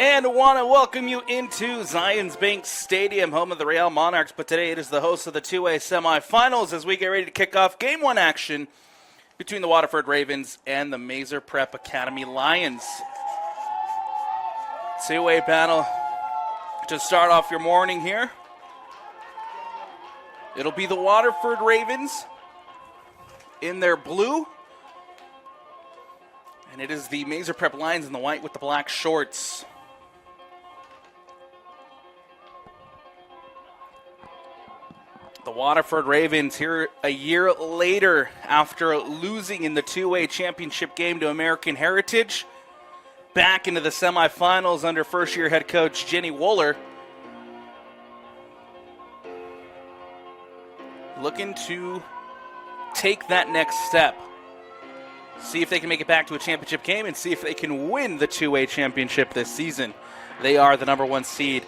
And want to welcome you into Zions Bank Stadium, home of the Real Monarchs. But today it is the host of the two-way semifinals as we get ready to kick off Game 1 action between the Waterford Ravens and the Maeser Prep Academy Lions. Two-way battle to start off your morning here. It'll be the Waterford Ravens in their blue. And it is the Maeser Prep Lions in the white with the black shorts. The Waterford Ravens here a year later after losing in the two-way championship game to American Heritage. Back into the semifinals under first-year head coach Jenny Wohler. Looking to take that next step. See if they can make it back to a championship game and see if they can win the two-way championship this season. They are the number one seed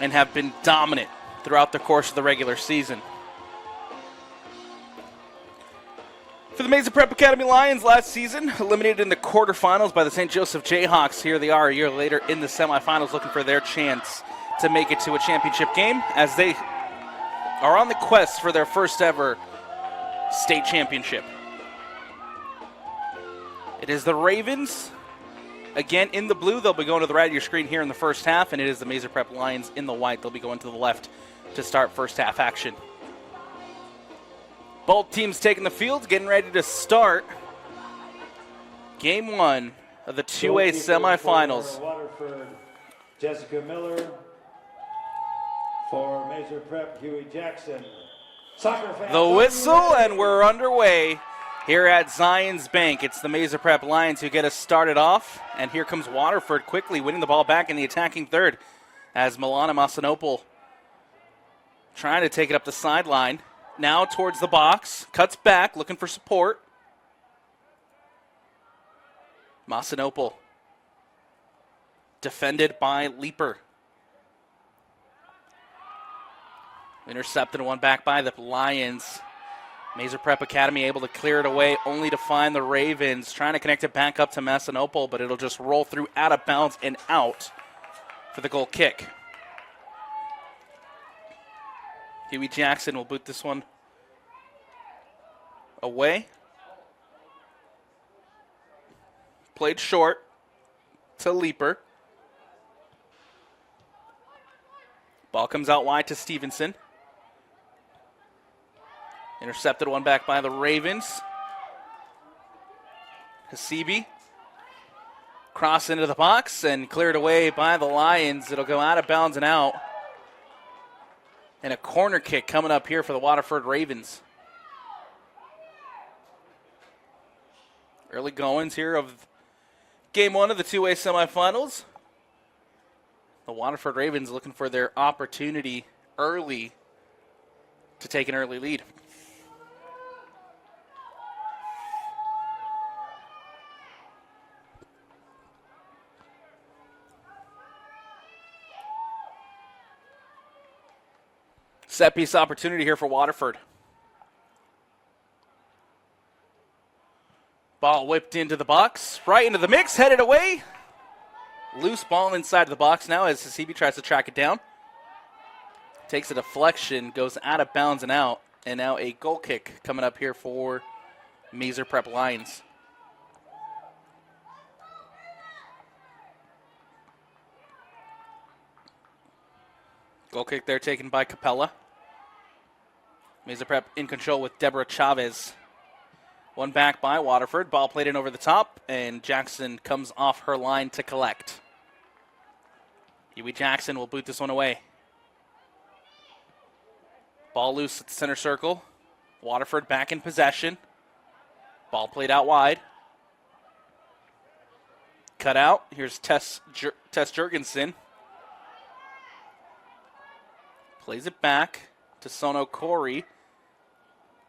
and have been dominant throughout the course of the regular season. For the Maeser Prep Academy Lions last season, eliminated in the quarterfinals by the St. Joseph Jayhawks. Here they are a year later in the semifinals looking for their chance to make it to a championship game as they are on the quest for their first ever state championship. It is the Ravens, again in the blue. They'll be going to the right of your screen here in the first half, and it is the Maeser Prep Lions in the white. They'll be going to the left to start first half action. Both teams taking the field, getting ready to start Game 1 of the two-way semifinals. Waterford, Jessica Miller. For Maeser Prep, Huey Jackson. The whistle, and we're underway here at Zions Bank. It's the Maeser Prep Lions who get us started off. And here comes Waterford quickly winning the ball back in the attacking third as Milana Masanopoulos trying to take it up the sideline. Now towards the box. Cuts back, looking for support. Masanopoulos defended by Leaper. Intercepted one back by the Lions. Maeser Prep Academy able to clear it away, only to find the Ravens trying to connect it back up to Masanopoulos, but it'll just roll through out of bounds and out for the goal kick. Huey Jackson will boot this one away. Played short to Leaper. Ball comes out wide to Stevenson. Intercepted one back by the Ravens. Hasibi. Cross into the box and cleared away by the Lions. It'll go out of bounds and out. And a corner kick coming up here for the Waterford Ravens. Early goings here of Game 1 of the two-way semifinals. The Waterford Ravens looking for their opportunity early to take an early lead. Set piece opportunity here for Waterford. Ball whipped into the box, right into the mix, headed away. Loose ball inside the box now as Hasibi tries to track it down. Takes a deflection, goes out of bounds and out. And now a goal kick coming up here for Maeser Prep Lions. Goal kick there taken by Capella. Maeser Prep in control with Deborah Chavez. One back by Waterford. Ball played in over the top, and Jackson comes off her line to collect. Huey Jackson will boot this one away. Ball loose at the center circle. Waterford back in possession. Ball played out wide. Cut out. Here's Tess Jurgensen. Plays it back to Sono Corey.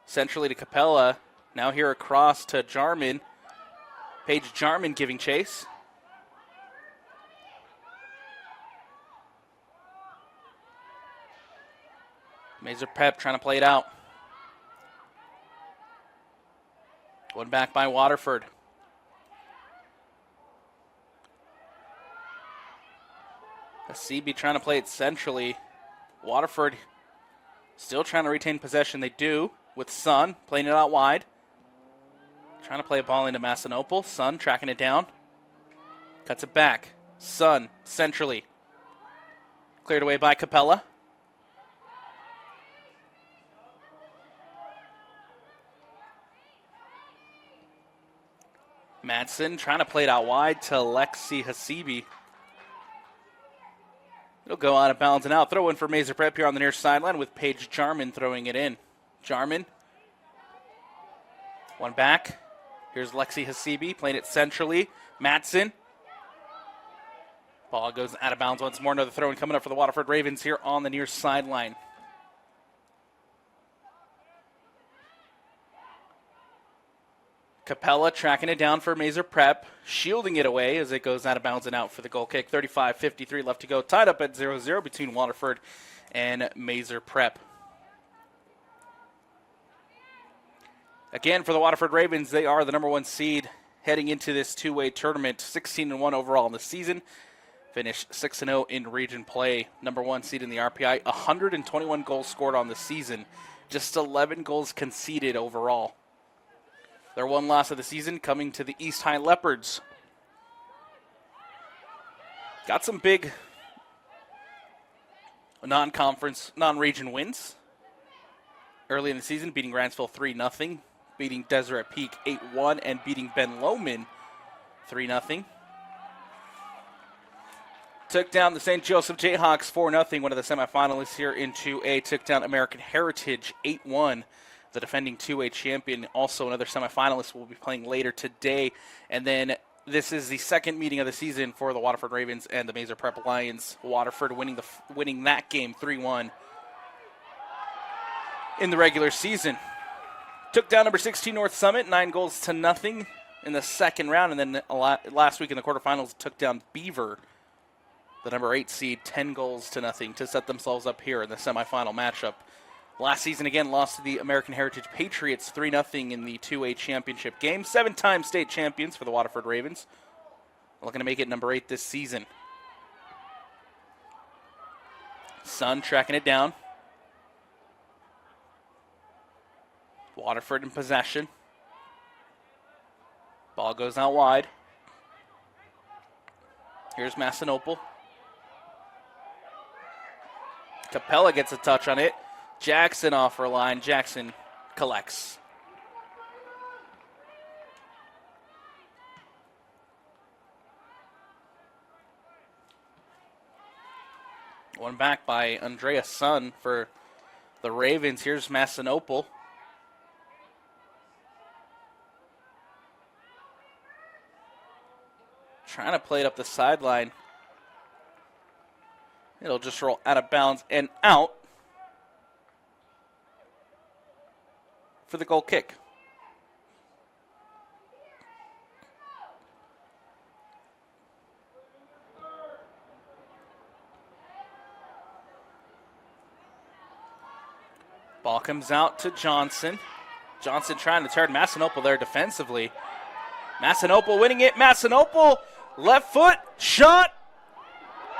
Centrally to Capella. Now here across to Jarman. Paige Jarman giving chase. Maeser Prep trying to play it out. One back by Waterford. CB trying to play it centrally. Waterford still trying to retain possession. They do with Sun playing it out wide. Trying to play a ball into Masinople. Sun tracking it down. Cuts it back. Sun centrally. Cleared away by Capella. Madsen trying to play it out wide to Lexi Hasibi. It'll go out of bounds and out. Throw in for Maeser Prep here on the near sideline with Paige Jarman throwing it in. Jarman. One back. Here's Lexi Hasibi playing it centrally. Madsen. Ball goes out of bounds once more. Another throw in coming up for the Waterford Ravens here on the near sideline. Capella tracking it down for Maeser Prep, shielding it away as it goes out of bounds and out for the goal kick. 35-53 left to go. Tied up at 0-0 between Waterford and Maeser Prep. Again, for the Waterford Ravens, they are the number 1 seed heading into this two-way tournament. 16-1 overall in the season. Finished 6-0 in region play. Number 1 seed in the RPI. 121 goals scored on the season. Just 11 goals conceded overall. Their one loss of the season coming to the East High Leopards. Got some big non-conference, non-region wins early in the season, beating Grantsville 3-0, beating Deseret Peak 8-1, and beating Ben Lomond 3-0. Took down the St. Joseph Jayhawks 4-0, one of the semifinalists here in 2A. Took down American Heritage 8-1. The defending 2A champion, also another semifinalist, will be playing later today. And then this is the second meeting of the season for the Waterford Ravens and the Maeser Prep Lions. Waterford winning that game 3-1 in the regular season. Took down number 16 North Summit 9-0 in the second round. And then last week in the quarterfinals took down Beaver, the number 8 seed, 10-0 to set themselves up here in the semifinal matchup. Last season, again, lost to the American Heritage Patriots 3-0 in the 2A championship game. 7-time state champions for the Waterford Ravens. Looking to make it number 8 this season. Sun tracking it down. Waterford in possession. Ball goes out wide. Here's Masinople. Capella gets a touch on it. Jackson off her line. Jackson collects. One back by Andrea Sun for the Ravens. Here's Masinople. Trying to play it up the sideline. It'll just roll out of bounds and out for the goal kick. Ball comes out to Johnson. Johnson trying to turn Masinople there defensively. Masinople winning it. Masinople, left foot, shot,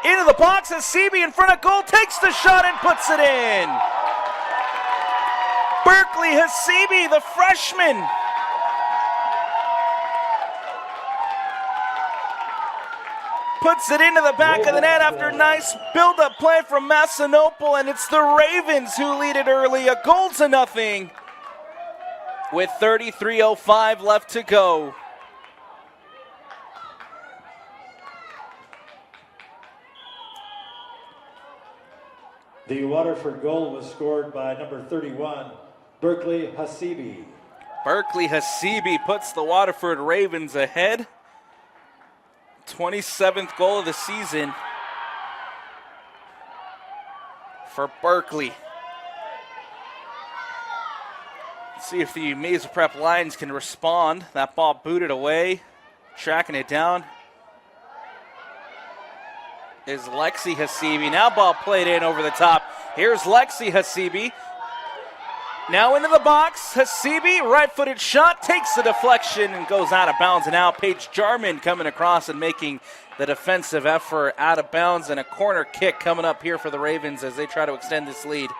into the box as CB in front of goal, takes the shot and puts it in. Berkeley Hasibi, the freshman. Puts it into the back of the net after a nice build-up play from Masinople, and it's the Ravens who lead it early, 1-0, with 33:05 left to go. The Waterford goal was scored by number 31, Berkeley Hasibi. Berkeley Hasibi puts the Waterford Ravens ahead. 27th goal of the season for Berkeley. Let's see if the Maeser Prep Lions can respond. That ball booted away. Tracking it down is Lexi Hasibi. Now ball played in over the top. Here's Lexi Hasibi. Now into the box, Hasibi, right-footed shot, takes the deflection and goes out of bounds. And now Paige Jarman coming across and making the defensive effort out of bounds. And a corner kick coming up here for the Ravens as they try to extend this lead.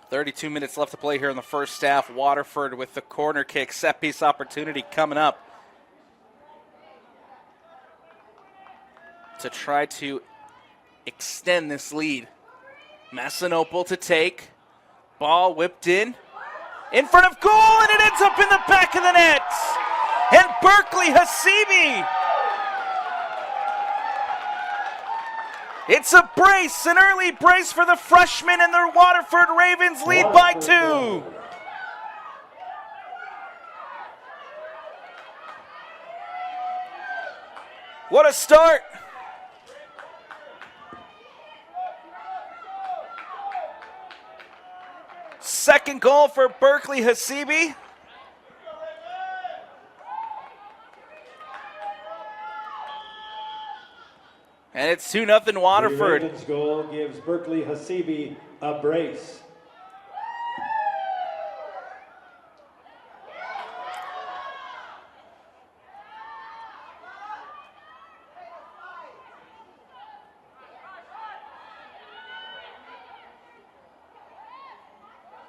.32 minutes left to play here in the first half. Waterford with the corner kick, set-piece opportunity coming up to try to extend this lead. Massinopol to take. Ball whipped in front of goal, and it ends up in the back of the net. And Berkeley Hasibi. It's a brace, an early brace for the freshman, and the Waterford Ravens lead by 2. What a start. Second goal for Berkeley Hasibi. And it's 2-0 Waterford. The Ravens goal gives Berkeley Hasibi a brace.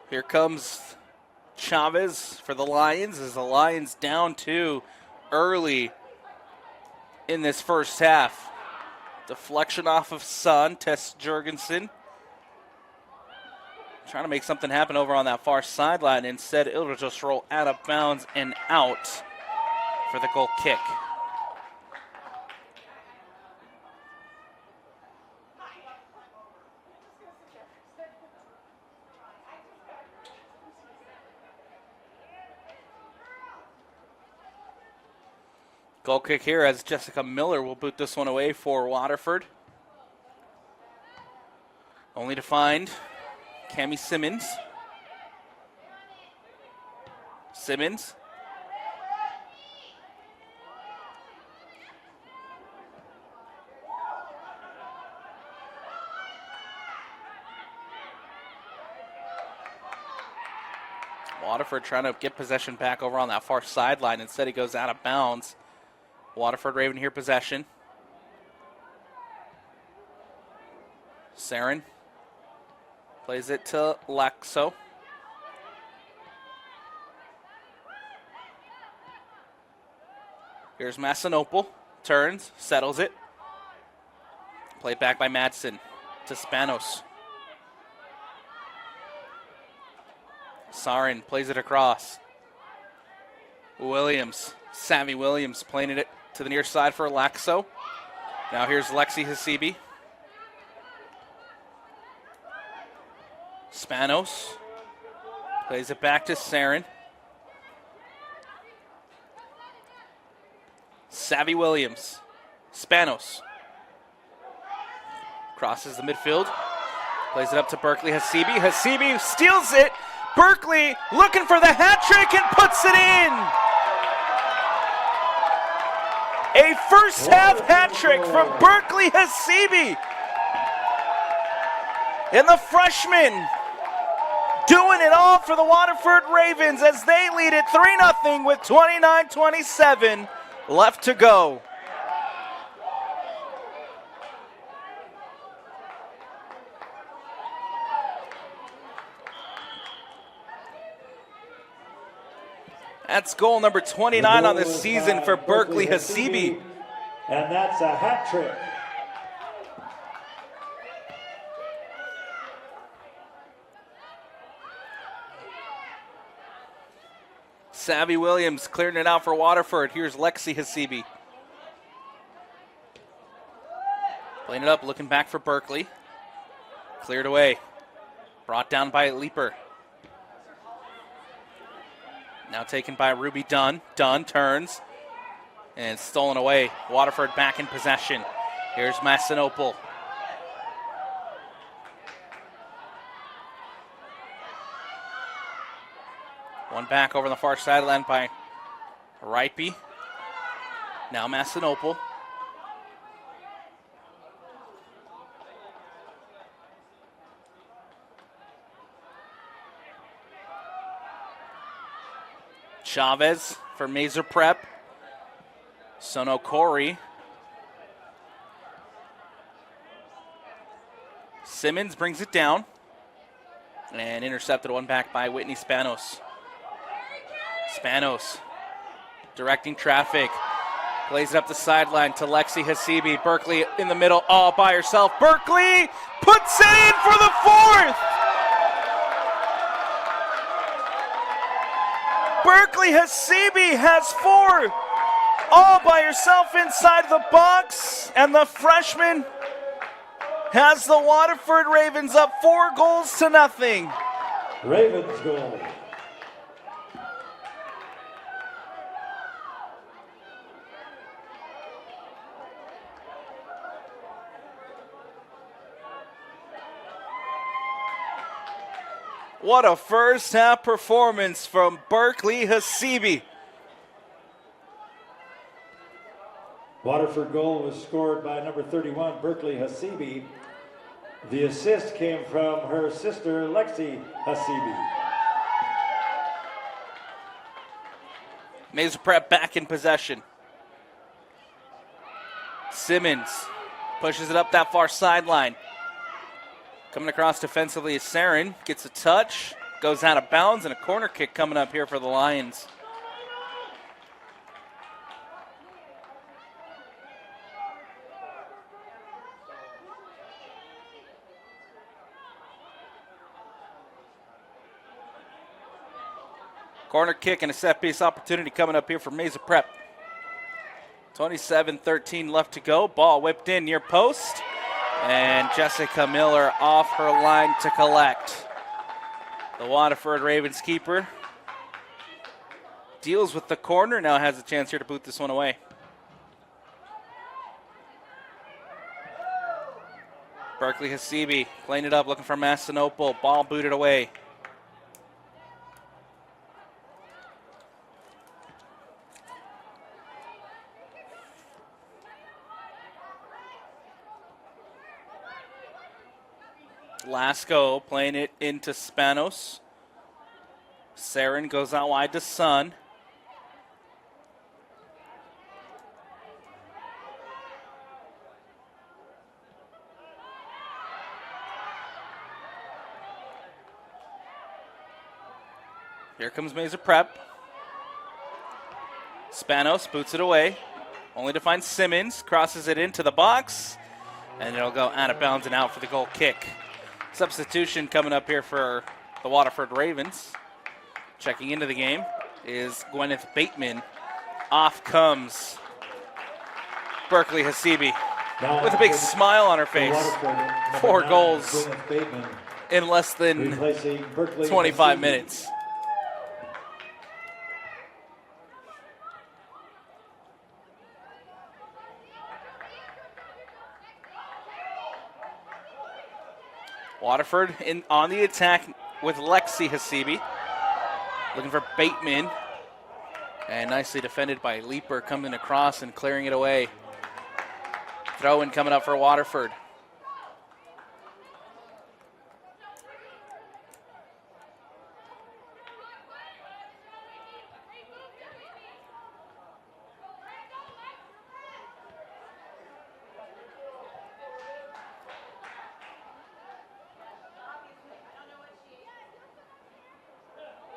Here comes Chavez for the Lions as the Lions down 2 early in this first half. Deflection off of Sun, Tess Jurgensen. Trying to make something happen over on that far sideline. Instead, it'll just roll out of bounds and out for the goal kick. Goal kick here as Jessica Miller will boot this one away for Waterford. Only to find Cami Simmons. Simmons. Waterford trying to get possession back over on that far sideline. Instead, he goes out of bounds. Waterford Raven here possession. Saren plays it to Laxo. Here's Massinopol. Turns, settles it. Played back by Madsen to Spanos. Saren plays it across. Williams, Savvy Williams playing it to the near side for Laxo. Now here's Lexi Hasibi. Spanos plays it back to Saren. Savvy Williams. Spanos crosses the midfield. Plays it up to Berkeley Hasibi. Hasibi steals it. Berkeley looking for the hat trick and puts it in. A first half hat trick from Berkeley Hasibi. And the freshman doing it all for the Waterford Ravens as they lead it 3-0 with 29:27 left to go. That's goal number 29 on the season for Berkeley Hasibi. And that's a hat trick. Savvy Williams clearing it out for Waterford. Here's Lexi Hasibi. Playing it up, looking back for Berkeley. Cleared away. Brought down by Leaper. Now taken by Ruby Dunn. Dunn turns. And stolen away. Waterford back in possession. Here's Massinopol. One back over the far sideline by Ripey. Now Massinopol. Chavez for Maeser Prep. Sono Corey. Simmons brings it down. And intercepted one back by Whitney Spanos. Spanos directing traffic. Plays it up the sideline to Lexi Hasibi. Berkeley in the middle all by herself. Berkeley puts it in for the fourth. Berkeley Hasibi has four all by herself inside the box. And the freshman has the Waterford Ravens up 4-0. Ravens goal. What a first half performance from Berkeley Hasibi. Waterford goal was scored by number 31, Berkeley Hasibi. The assist came from her sister, Lexi Hasibi. Maeser Prep back in possession. Simmons pushes it up that far sideline. Coming across defensively is Saren. Gets a touch, goes out of bounds, and a corner kick coming up here for the Lions. Corner kick and a set piece opportunity coming up here for Maeser Prep. 27-13 left to go. Ball whipped in near post. And Jessica Miller off her line to collect. The Waterford Ravens keeper deals with the corner. Now has a chance here to boot this one away. Berkeley Hasibi playing it up, looking for Massinopol. Ball booted away. Lasco playing it into Spanos. Saren goes out wide to Sun. Here comes Maeser Prep. Spanos boots it away, only to find Simmons. Crosses it into the box, and it'll go out of bounds and out for the goal kick. Substitution coming up here for the Waterford Ravens. Checking into the game is Gwyneth Bateman. Off comes Berkeley Hasibi with a big smile on her face. 4 goals in less than 25 minutes. Waterford on the attack with Lexi Hasibi. Looking for Bateman. And nicely defended by Leeper coming across and clearing it away. Throw in coming up for Waterford.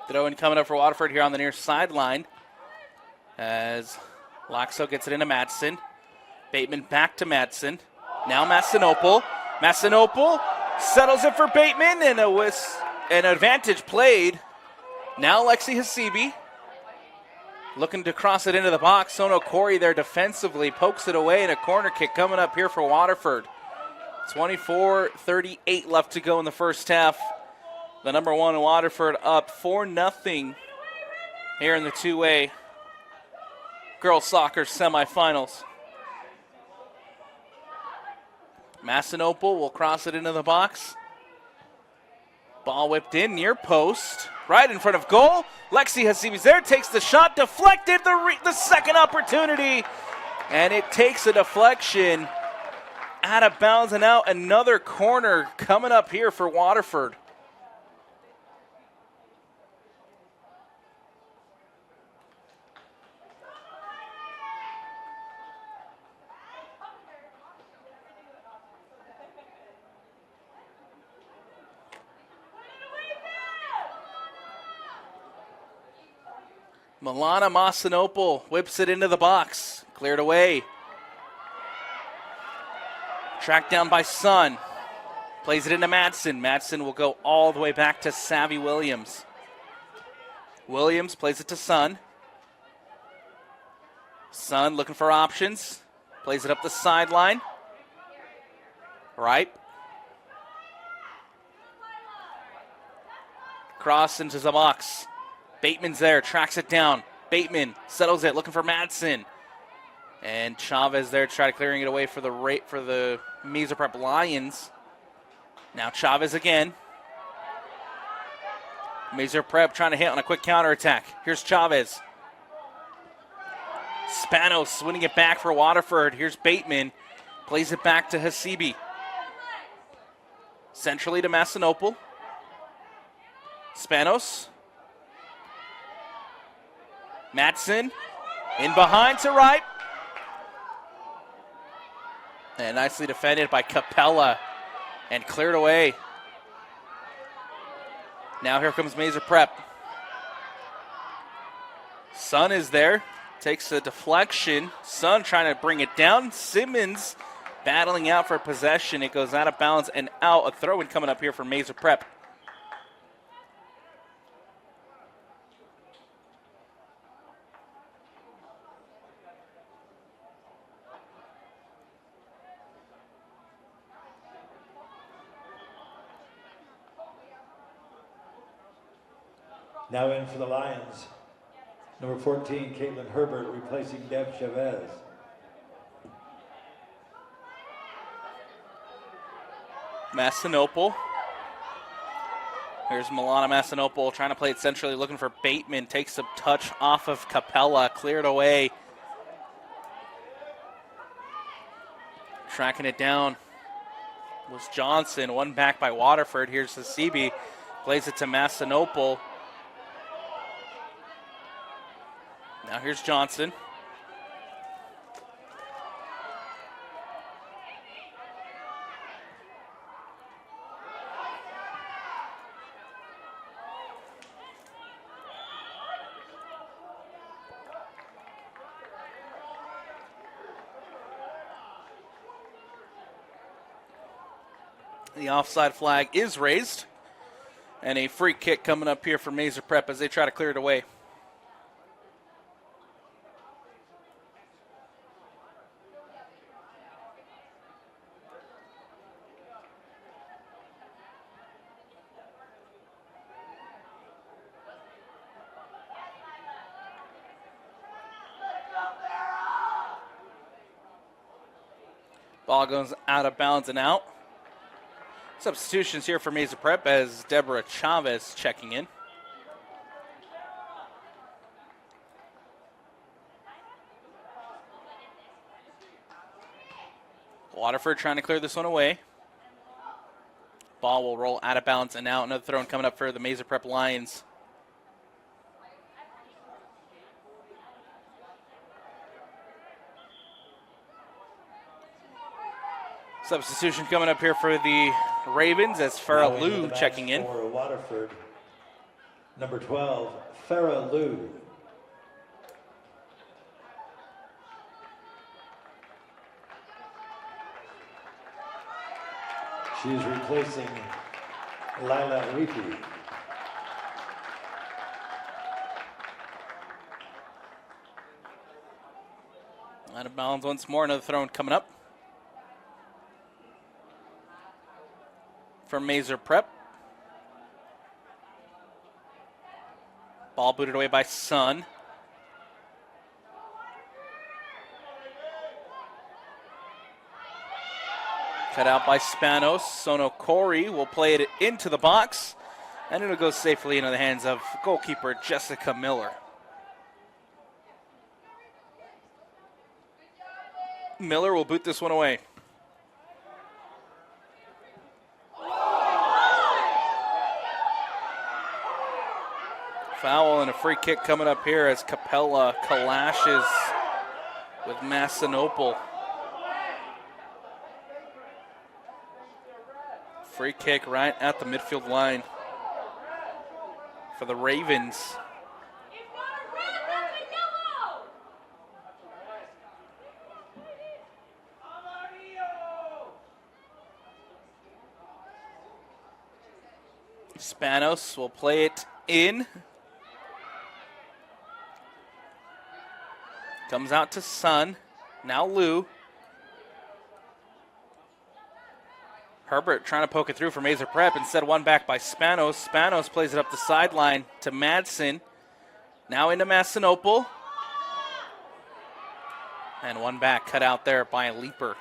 Throw in coming up for Waterford here on the near sideline as Laxo gets it into Madsen. Bateman back to Madsen. Now Massinopol. Massinopol settles it for Bateman, and an advantage played. Now Lexi Hasibi looking to cross it into the box. Sono Corey there defensively pokes it away, and a corner kick coming up here for Waterford. 24-38 left to go in the first half. The number one Waterford up 4-0 here in the two-way girls soccer semifinals. Massinopol will cross it into the box. Ball whipped in near post, right in front of goal. Lexi Hasibi's there, takes the shot, deflected the second opportunity, and it takes a deflection out of bounds and out. Another corner coming up here for Waterford. Milana Masinople whips it into the box. Cleared away. Tracked down by Sun. Plays it into Madsen. Madsen will go all the way back to Savvy Williams. Williams plays it to Sun. Sun looking for options. Plays it up the sideline. Right. Cross into the box. Bateman's there, tracks it down. Bateman settles it, looking for Madsen. And Chavez there, clearing it away for the Maeser Prep Lions. Now Chavez again. Maeser Prep trying to hit on a quick counterattack. Here's Chavez. Spanos winning it back for Waterford. Here's Bateman. Plays it back to Hasibi. Centrally to Masinople. Spanos. Madsen in behind to right. And nicely defended by Capella and cleared away. Now here comes Maeser Prep. Sun is there. Takes a deflection. Sun trying to bring it down. Simmons battling out for possession. It goes out of bounds and out. A throw-in coming up here for Maeser Prep. Now in for the Lions, number 14, Caitlin Herbert, replacing Deb Chavez. Masinople. Here's Milana Masinople trying to play it centrally, looking for Bateman. Takes a touch off of Capella, cleared away. Tracking it down was Johnson, one back by Waterford. Here's Hasibi, plays it to Masinople. Now here's Johnson. The offside flag is raised. And a free kick coming up here for Maeser Prep as they try to clear it away. Ball goes out of bounds and out. Substitutions here for Maeser Prep as Deborah Chavez checking in. Waterford trying to clear this one away. Ball will roll out of bounds and out. Another throw coming up for the Maeser Prep Lions. Substitution coming up here for the Ravens as Farah Liu checking in. For Waterford, number 12, Farah Liu. She is replacing Lila Ripi. Out of bounds once more. Another throw coming up from Maeser Prep. Ball booted away by Sun. Cut out by Spanos. Sono Corey will play it into the box, and it'll go safely into the hands of goalkeeper Jessica Miller. Miller will boot this one away. Foul and a free kick coming up here as Capella clashes with Masinople. Free kick right at the midfield line for the Ravens. Spanos will play it in. Comes out to Sun. Now Lou. Herbert trying to poke it through for Maeser Prep. Instead, one back by Spanos. Spanos plays it up the sideline to Madsen. Now into Massinopol. And one back cut out there by a leaper.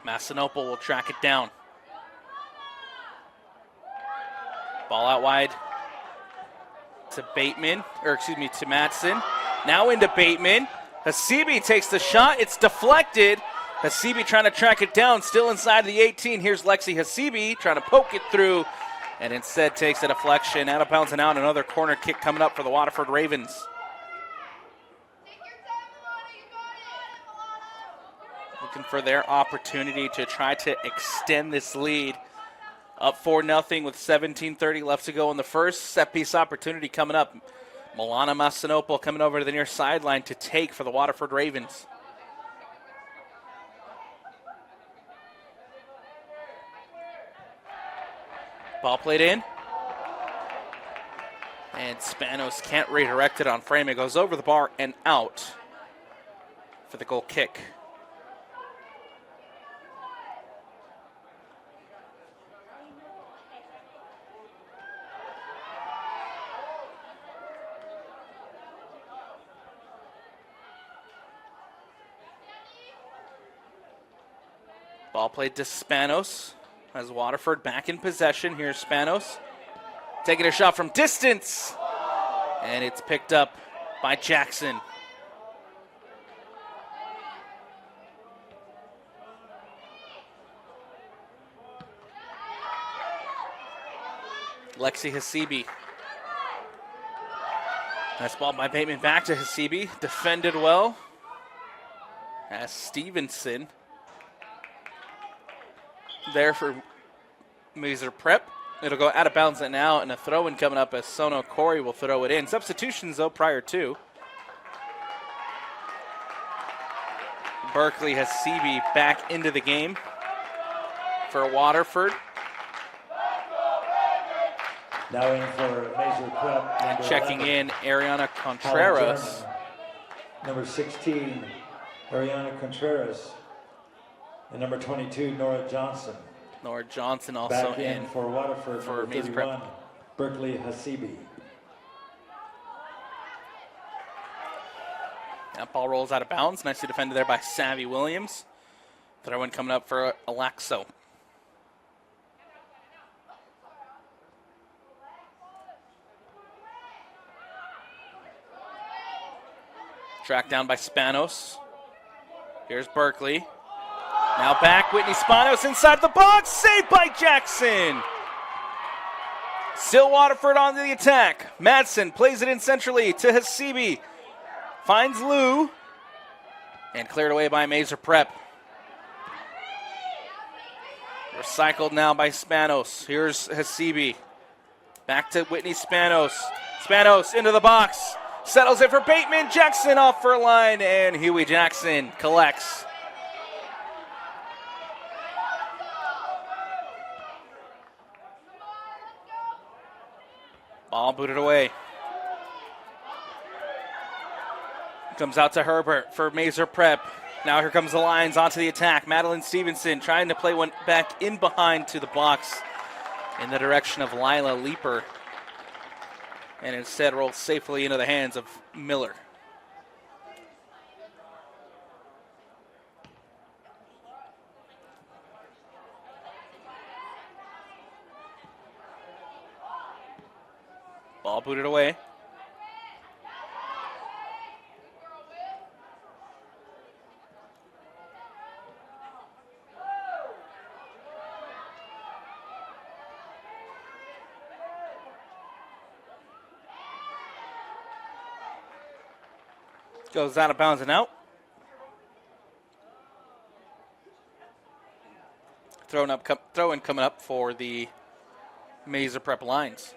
Massinopol will track it down. Ball out wide to Bateman, to Madsen. Now into Bateman. Hasibi takes the shot. It's deflected. Hasibi trying to track it down, still inside the 18. Here's Lexi Hasibi trying to poke it through, and instead takes a deflection. Out of bounds and out. Another corner kick coming up for the Waterford Ravens. Looking for their opportunity to try to extend this lead. Up 4-0 with 17:30 left to go in the first. Set piece opportunity coming up. Milana Massinopol coming over to the near sideline to take for the Waterford Ravens. Ball played in. And Spanos can't redirect it on frame. It goes over the bar and out for the goal kick. Ball played to Spanos as Waterford back in possession. Here's Spanos taking a shot from distance, and it's picked up by Jackson. Lexi Hasibi. Nice ball by Bateman back to Hasibi. Defended well as Stevenson there for Maeser Prep. It'll go out of bounds now, and a throw-in coming up as Sono Corey will throw it in. Substitutions, though, prior to. Berkeley Hasibi back into the game for Waterford. Now in for Maeser Prep. And checking 11. In, Ariana Contreras. Number 16, Ariana Contreras. And number 22, Nora Johnson. Nora Johnson also back in for Waterford for 31, Berkeley Hasibi. That ball rolls out of bounds. Nicely defended there by Savvy Williams. Throw-in coming up for Alaxo. Tracked down by Spanos. Here's Berkeley. Now back, Whitney Spanos inside the box. Saved by Jackson. Still Waterford on the attack. Madsen plays it in centrally to Hasibi. Finds Lou. And cleared away by Maeser Prep. Recycled now by Spanos. Here's Hasibi. Back to Whitney Spanos. Spanos into the box. Settles it for Bateman. Jackson off for a line. And Huey Jackson collects. Ball booted away. Comes out to Herbert for Maeser Prep. Now here comes the Lions onto the attack. Madeline Stevenson trying to play one back in behind to the box in the direction of Lila Leeper. And instead rolls safely into the hands of Miller. Ball booted away. Goes out of bounds and out. Throw-in coming up for the Maeser Prep Lions.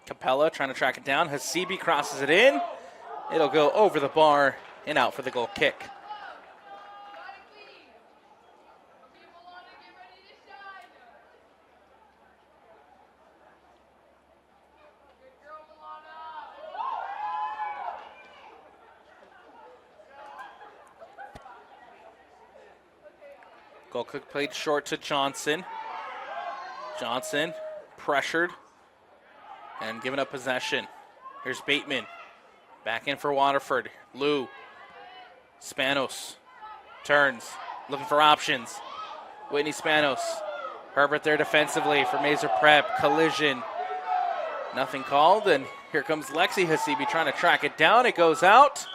Capella trying to track it down. Hasibi crosses it in. It'll go over the bar and out for the goal kick. Goal kick played short to Johnson. Johnson pressured and giving up possession. Here's Bateman. Back in for Waterford. Lou. Spanos. Turns. Looking for options. Whitney Spanos. Herbert there defensively for Maeser Prep. Collision. Nothing called. And here comes Lexi Hasibi trying to track it down. It goes out.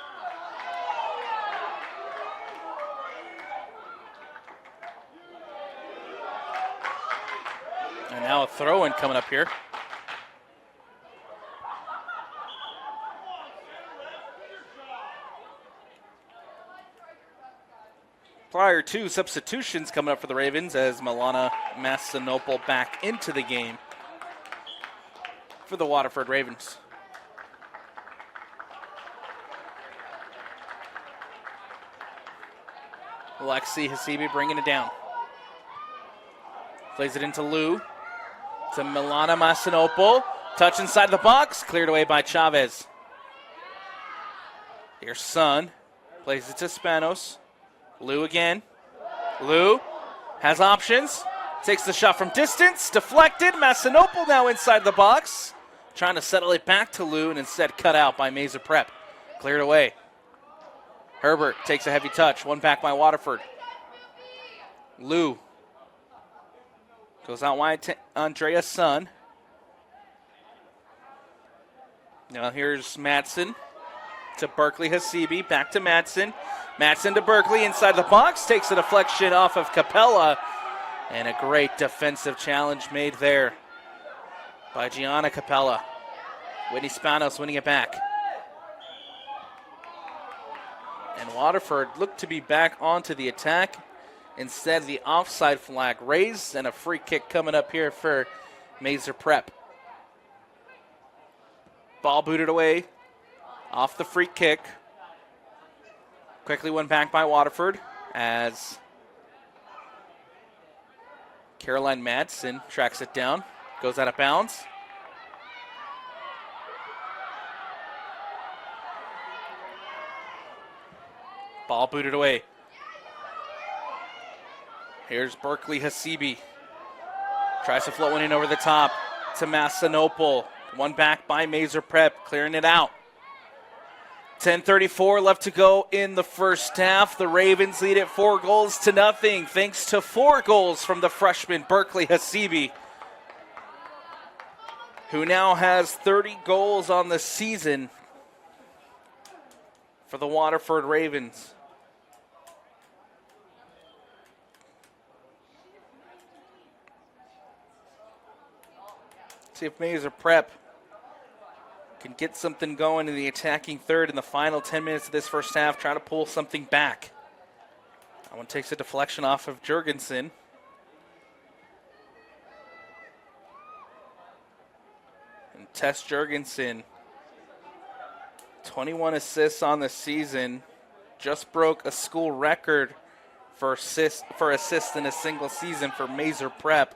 And now a throw-in coming up here. Prior to substitutions coming up for the Ravens as Milana Massinopol back into the game for the Waterford Ravens. Lexi Hasibi bringing it down. Plays it into Lou. To Milana Massinopol. Touch inside the box. Cleared away by Chavez. Here's Sun. Plays it to Spanos. Lou again. Lou has options. Takes the shot from distance. Deflected. Massinopol now inside the box. Trying to settle it back to Lou and instead cut out by Maeser Prep. Cleared away. Herbert takes a heavy touch. One back by Waterford. Lou. Goes out wide to Andrea Sun. Now here's Madsen to Berkeley Hasibi. Back to Madsen. Madsen to Berkeley inside the box. Takes a deflection off of Capella. And a great defensive challenge made there by Gianna Capella. Whitney Spanos winning it back. And Waterford looked to be back onto the attack. Instead, the offside flag raised and a free kick coming up here for Maeser Prep. Ball booted away off the free kick. Quickly won back by Waterford as Caroline Madsen tracks it down. Goes out of bounds. Ball booted away. Here's Berkeley Hasibi. Tries to float one in over the top to Massinopol. One back by Maeser Prep, clearing it out. 10:34 left to go in the first half. The Ravens lead it 4-0 thanks to 4 goals from the freshman Berkeley Hasibi, who now has 30 goals on the season for the Waterford Ravens. See if Maeser Prep can get something going in the attacking third in the final 10 minutes of this first half. Try to pull something back. That one takes a deflection off of Jurgensen. And Tess Jurgensen, 21 assists on the season. Just broke a school record for assists in a single season for Maeser Prep.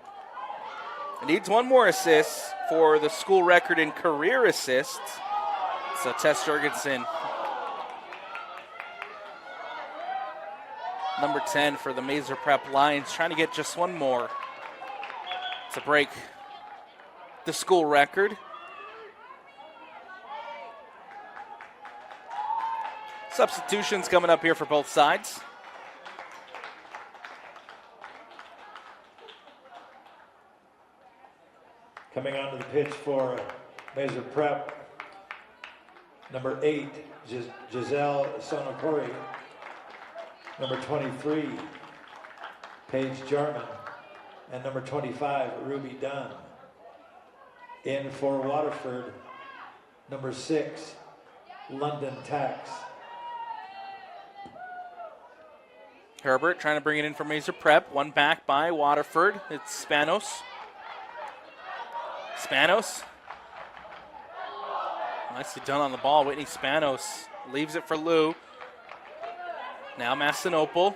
It needs one more assist for the school record in career assists. So Tess Jurgensen, number 10 for the Maeser Prep Lions, trying to get just one more to break the school record. Substitutions coming up here for both sides. Coming onto the pitch for Maeser Prep, number 8, Giselle Sonokori. Number 23, Paige Jarman. And number 25, Ruby Dunn. In for Waterford, number 6, London Tax. Herbert trying to bring it in for Maeser Prep. One back by Waterford. It's Spanos. Spanos Nicely done on the ball. Whitney Spanos leaves it for Lou. Now Mastinopol.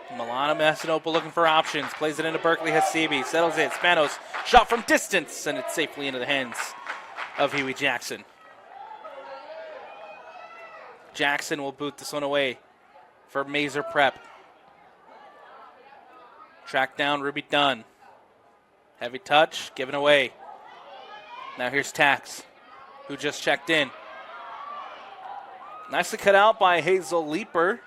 Milana Mastinopol looking for options. Plays it into Berkeley Hasibi. Settles it. Spanos shot from distance, and it's safely into the hands of Huey Jackson. Jackson will boot this one away for Maeser Prep. Track down Ruby Dunn. Heavy touch, given away. Now here's Tax, who just checked in. Nicely cut out by Hazel Leeper.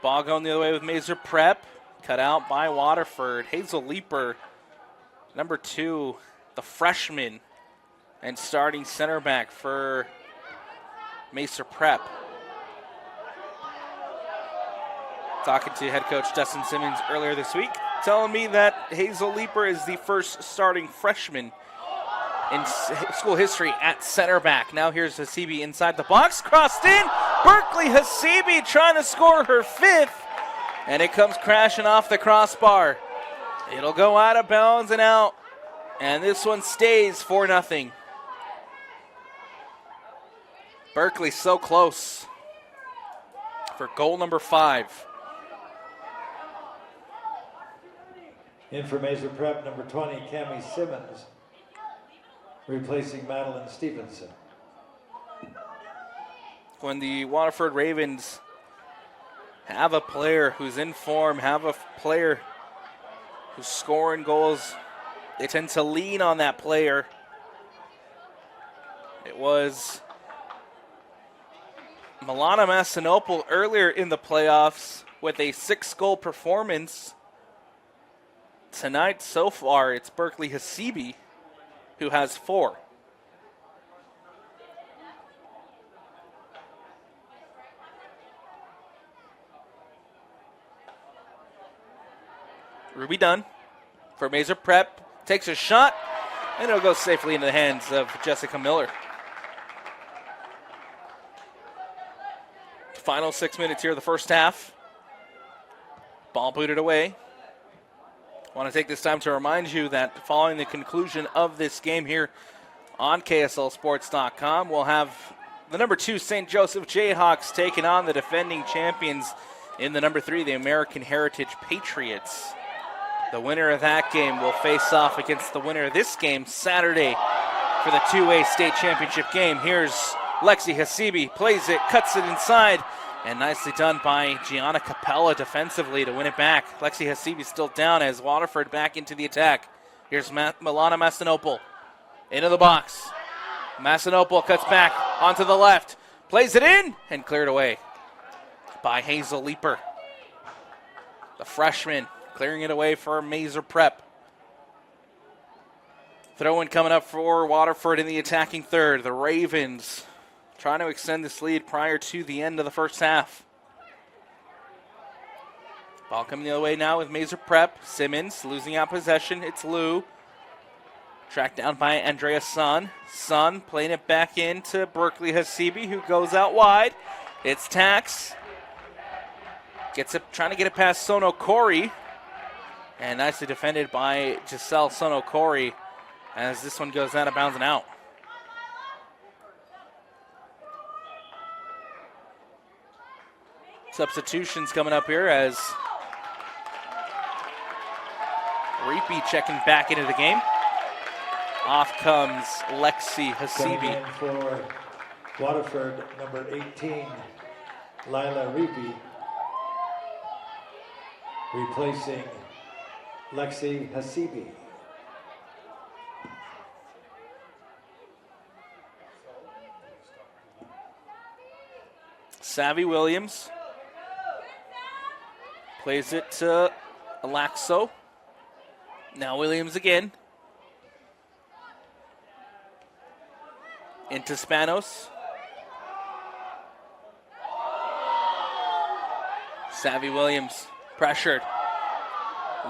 Ball going the other way with Maeser Prep. Cut out by Waterford. Hazel Leeper, number 2, the freshman and starting center back for Maeser Prep. Talking to head coach Dustin Simmons earlier this week, telling me that Hazel Leeper is the first starting freshman in school history at center back. Now here's Hasibi inside the box, crossed in. Berkeley Hasibi trying to score her 5th, and it comes crashing off the crossbar. It'll go out of bounds and out, and this one stays 4-0. Berkeley so close for goal number 5. In for Maeser Prep, number 20, Cammie Simmons, replacing Madeline Stevenson. When the Waterford Ravens have a player who's in form, have a player who's scoring goals, they tend to lean on that player. It was Milana Mastinopol earlier in the playoffs with a 6-goal performance. Tonight, so far, it's Berkeley Hasibi who has 4. Ruby Dunn for Maeser Prep takes a shot, and it'll go safely into the hands of Jessica Miller. Final 6 minutes here of the first half. Ball booted away. I want to take this time to remind you that following the conclusion of this game here on KSLSports.com, we'll have the number 2 St. Joseph Jayhawks taking on the defending champions in the number 3, the American Heritage Patriots. The winner of that game will face off against the winner of this game Saturday for the 2A state championship game. Here's Lexi Hasibi, plays it, cuts it inside, and nicely done by Gianna Capella defensively to win it back. Lexi Hasibi still down as Waterford back into the attack. Here's Milana Mastinopol into the box. Mastinopol cuts back onto the left, plays it in, and cleared away by Hazel Leeper. The freshman clearing it away for Maeser Prep. Throw-in coming up for Waterford in the attacking third. The Ravens trying to extend this lead prior to the end of the first half. Ball coming the other way now with Maeser Prep. Simmons losing out possession. It's Lou. Tracked down by Andrea Sun. Sun playing it back into Berkeley Hasibi, who goes out wide. It's Tax. Gets it, trying to get it past Sono Corey. And nicely defended by Giselle Sono Corey as this one goes out of bounds and out. Substitutions coming up here as Reapy checking back into the game. Off comes Lexi Hasibi. Coming in for Waterford, number 18, Lila Reapy, replacing Lexi Hasibi. Savvy Williams plays it to Alaxo. Now Williams again. Into Spanos. Savvy Williams pressured.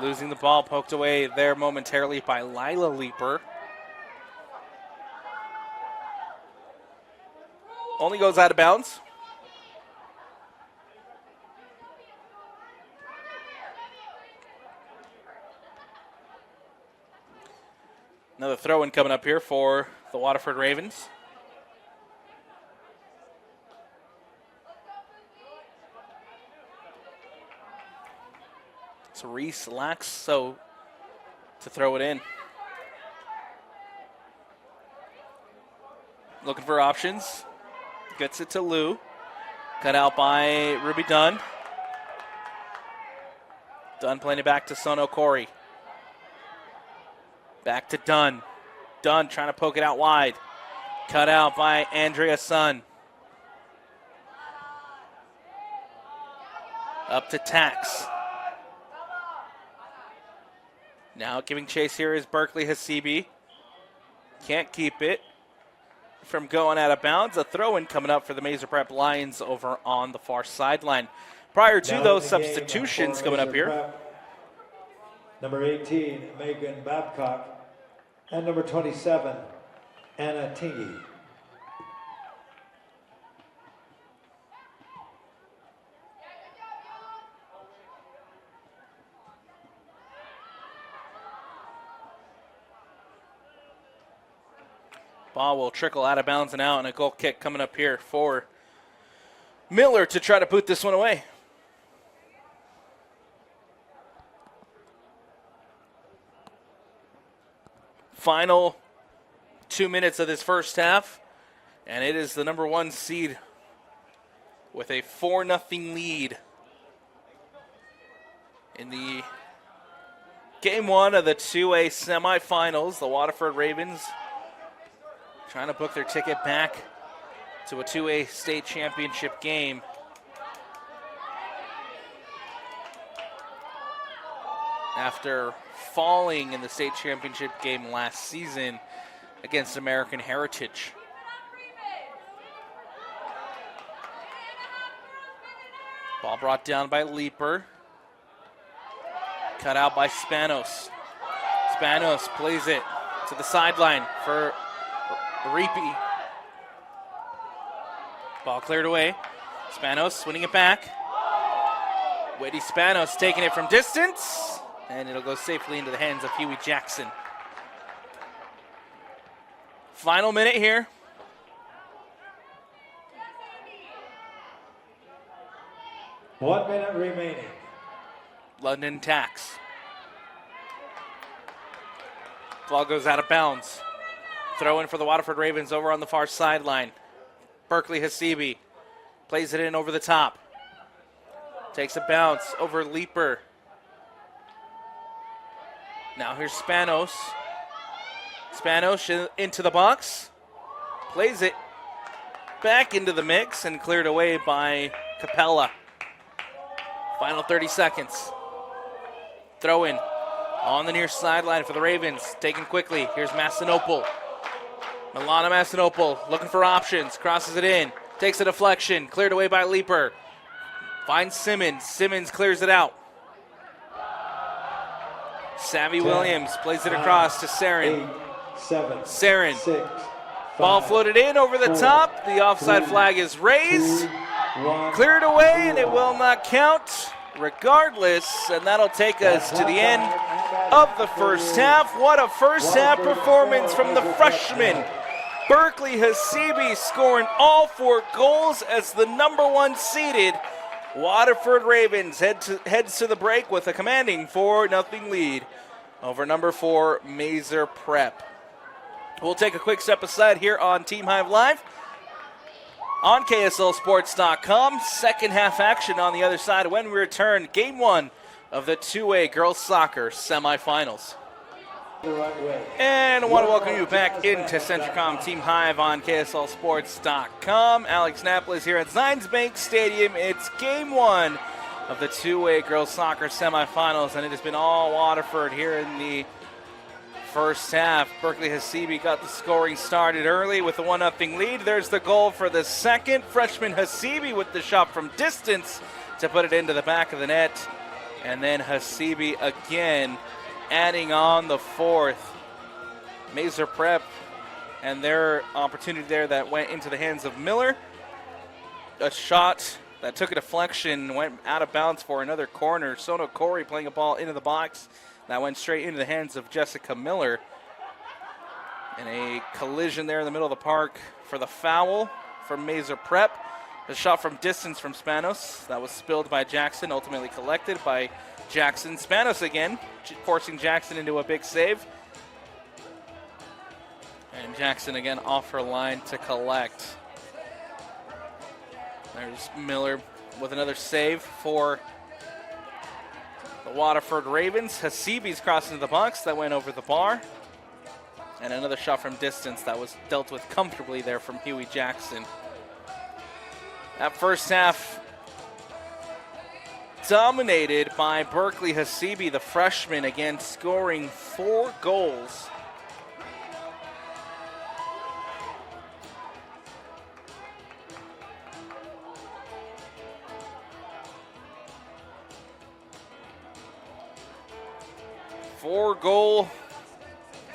Losing the ball, poked away there momentarily by Lila Leeper. Only goes out of bounds. Another throw-in coming up here for the Waterford Ravens. It's Reese Laxo to throw it in. Looking for options. Gets it to Lou. Cut out by Ruby Dunn. Dunn playing it back to Sono Corey. Back to Dunn. Dunn trying to poke it out wide. Cut out by Andrea Sun. Up to Tax. Now giving chase here is Berkeley Hasibi. Can't keep it from going out of bounds. A throw-in coming up for the Maeser Prep Lions over on the far sideline. Prior to those substitutions coming up here. Prep, number 18, Megan Babcock. And number 27, Anna Tingy. Ball will trickle out of bounds and out, and a goal kick coming up here for Miller to try to boot this one away. Final 2 minutes of this first half, and it is the number 1 seed with a 4-0 lead in the game 1 of the 2A semifinals. The Waterford Ravens trying to book their ticket back to a 2A state championship game. After falling in the state championship game last season against American Heritage. Ball brought down by Leaper. Cut out by Spanos. Spanos plays it to the sideline for Reapy. Ball cleared away. Spanos winning it back. Witty Spanos taking it from distance. And it'll go safely into the hands of Huey Jackson. Final minute here. One minute remaining. London Tax. Ball goes out of bounds. Throw in for the Waterford Ravens over on the far sideline. Berkeley Hasibi plays it in over the top. Takes a bounce over Leaper. Now here's Spanos. Spanos into the box. Plays it back into the mix and cleared away by Capella. Final 30 seconds. Throw in on the near sideline for the Ravens. Taken quickly. Here's Massinopol. Milana Massinopol looking for options. Crosses it in. Takes a deflection. Cleared away by Leaper. Finds Simmons. Simmons clears it out. Savvy Williams plays it across to Saren. 8, 7, Saren. 6, Ball 5, floated in over the 4, top. The offside 3, flag is raised. 2, 1. Cleared away, and it will not count regardless. And that'll take us to the end of the first half. What a first half performance from the freshman. Berkeley Hasibi scoring all 4 goals as the number 1 seeded Waterford Ravens heads to the break with a commanding 4-0 lead over number 4 Maeser Prep. We'll take a quick step aside here on Team Hive Live on KSLSports.com. Second half action on the other side when we return. Game 1 of the 2A girls soccer semifinals. And I want to welcome you back into Centricom Team Hive on KSLSports.com. Alex Napolis here at Zions Bank Stadium. It's game 1 of the 2A girls soccer semifinals, and it has been all Waterford here in the first half. Berkeley Hasibi got the scoring started early with a 1-0 lead. There's the goal for the second. Freshman Hasibi with the shot from distance to put it into the back of the net. And then Hasibi again adding on the fourth. Maeser Prep and their opportunity there that went into the hands of Miller. A shot that took a deflection, went out of bounds for another corner. Sono Corey playing a ball into the box that went straight into the hands of Jessica Miller. And a collision there in the middle of the park for the foul from Maeser Prep. A shot from distance from Spanos. That was spilled by Jackson, ultimately collected by Jackson. Spanos again, forcing Jackson into a big save. And Jackson again off her line to collect. There's Miller with another save for the Waterford Ravens. Hasibi's crossing to the box. That went over the bar. And another shot from distance that was dealt with comfortably there from Huey Jackson. That first half dominated by Berkeley Hasibi, the freshman, again scoring 4 goals. Four-goal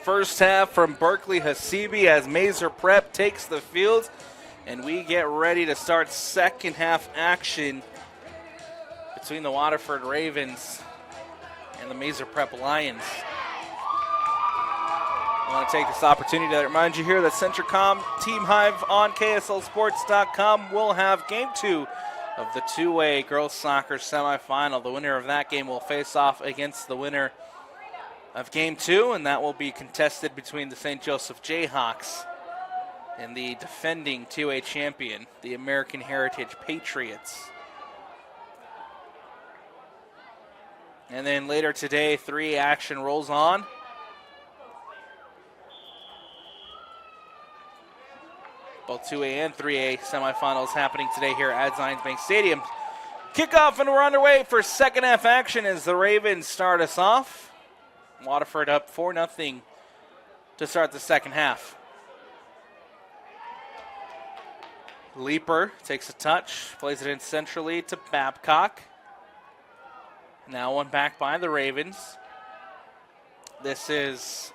first half from Berkeley Hasibi as Maeser Prep takes the field. And we get ready to start second half action between the Waterford Ravens and the Maeser Prep Lions. I want to take this opportunity to remind you here that Centricom Team Hive on KSLSports.com will have Game 2 of the two-way girls soccer semifinal. The winner of that game will face off against the winner of Game 2, and that will be contested between the St. Joseph Jayhawks and the defending 2A champion, the American Heritage Patriots. And then later today, 3 action rolls on. Both 2A and 3A semifinals happening today here at Zions Bank Stadium. Kickoff, and we're underway for second half action as the Ravens start us off. Waterford up 4-0 to start the second half. Leaper takes a touch, plays it in centrally to Babcock. Now one back by the Ravens. This is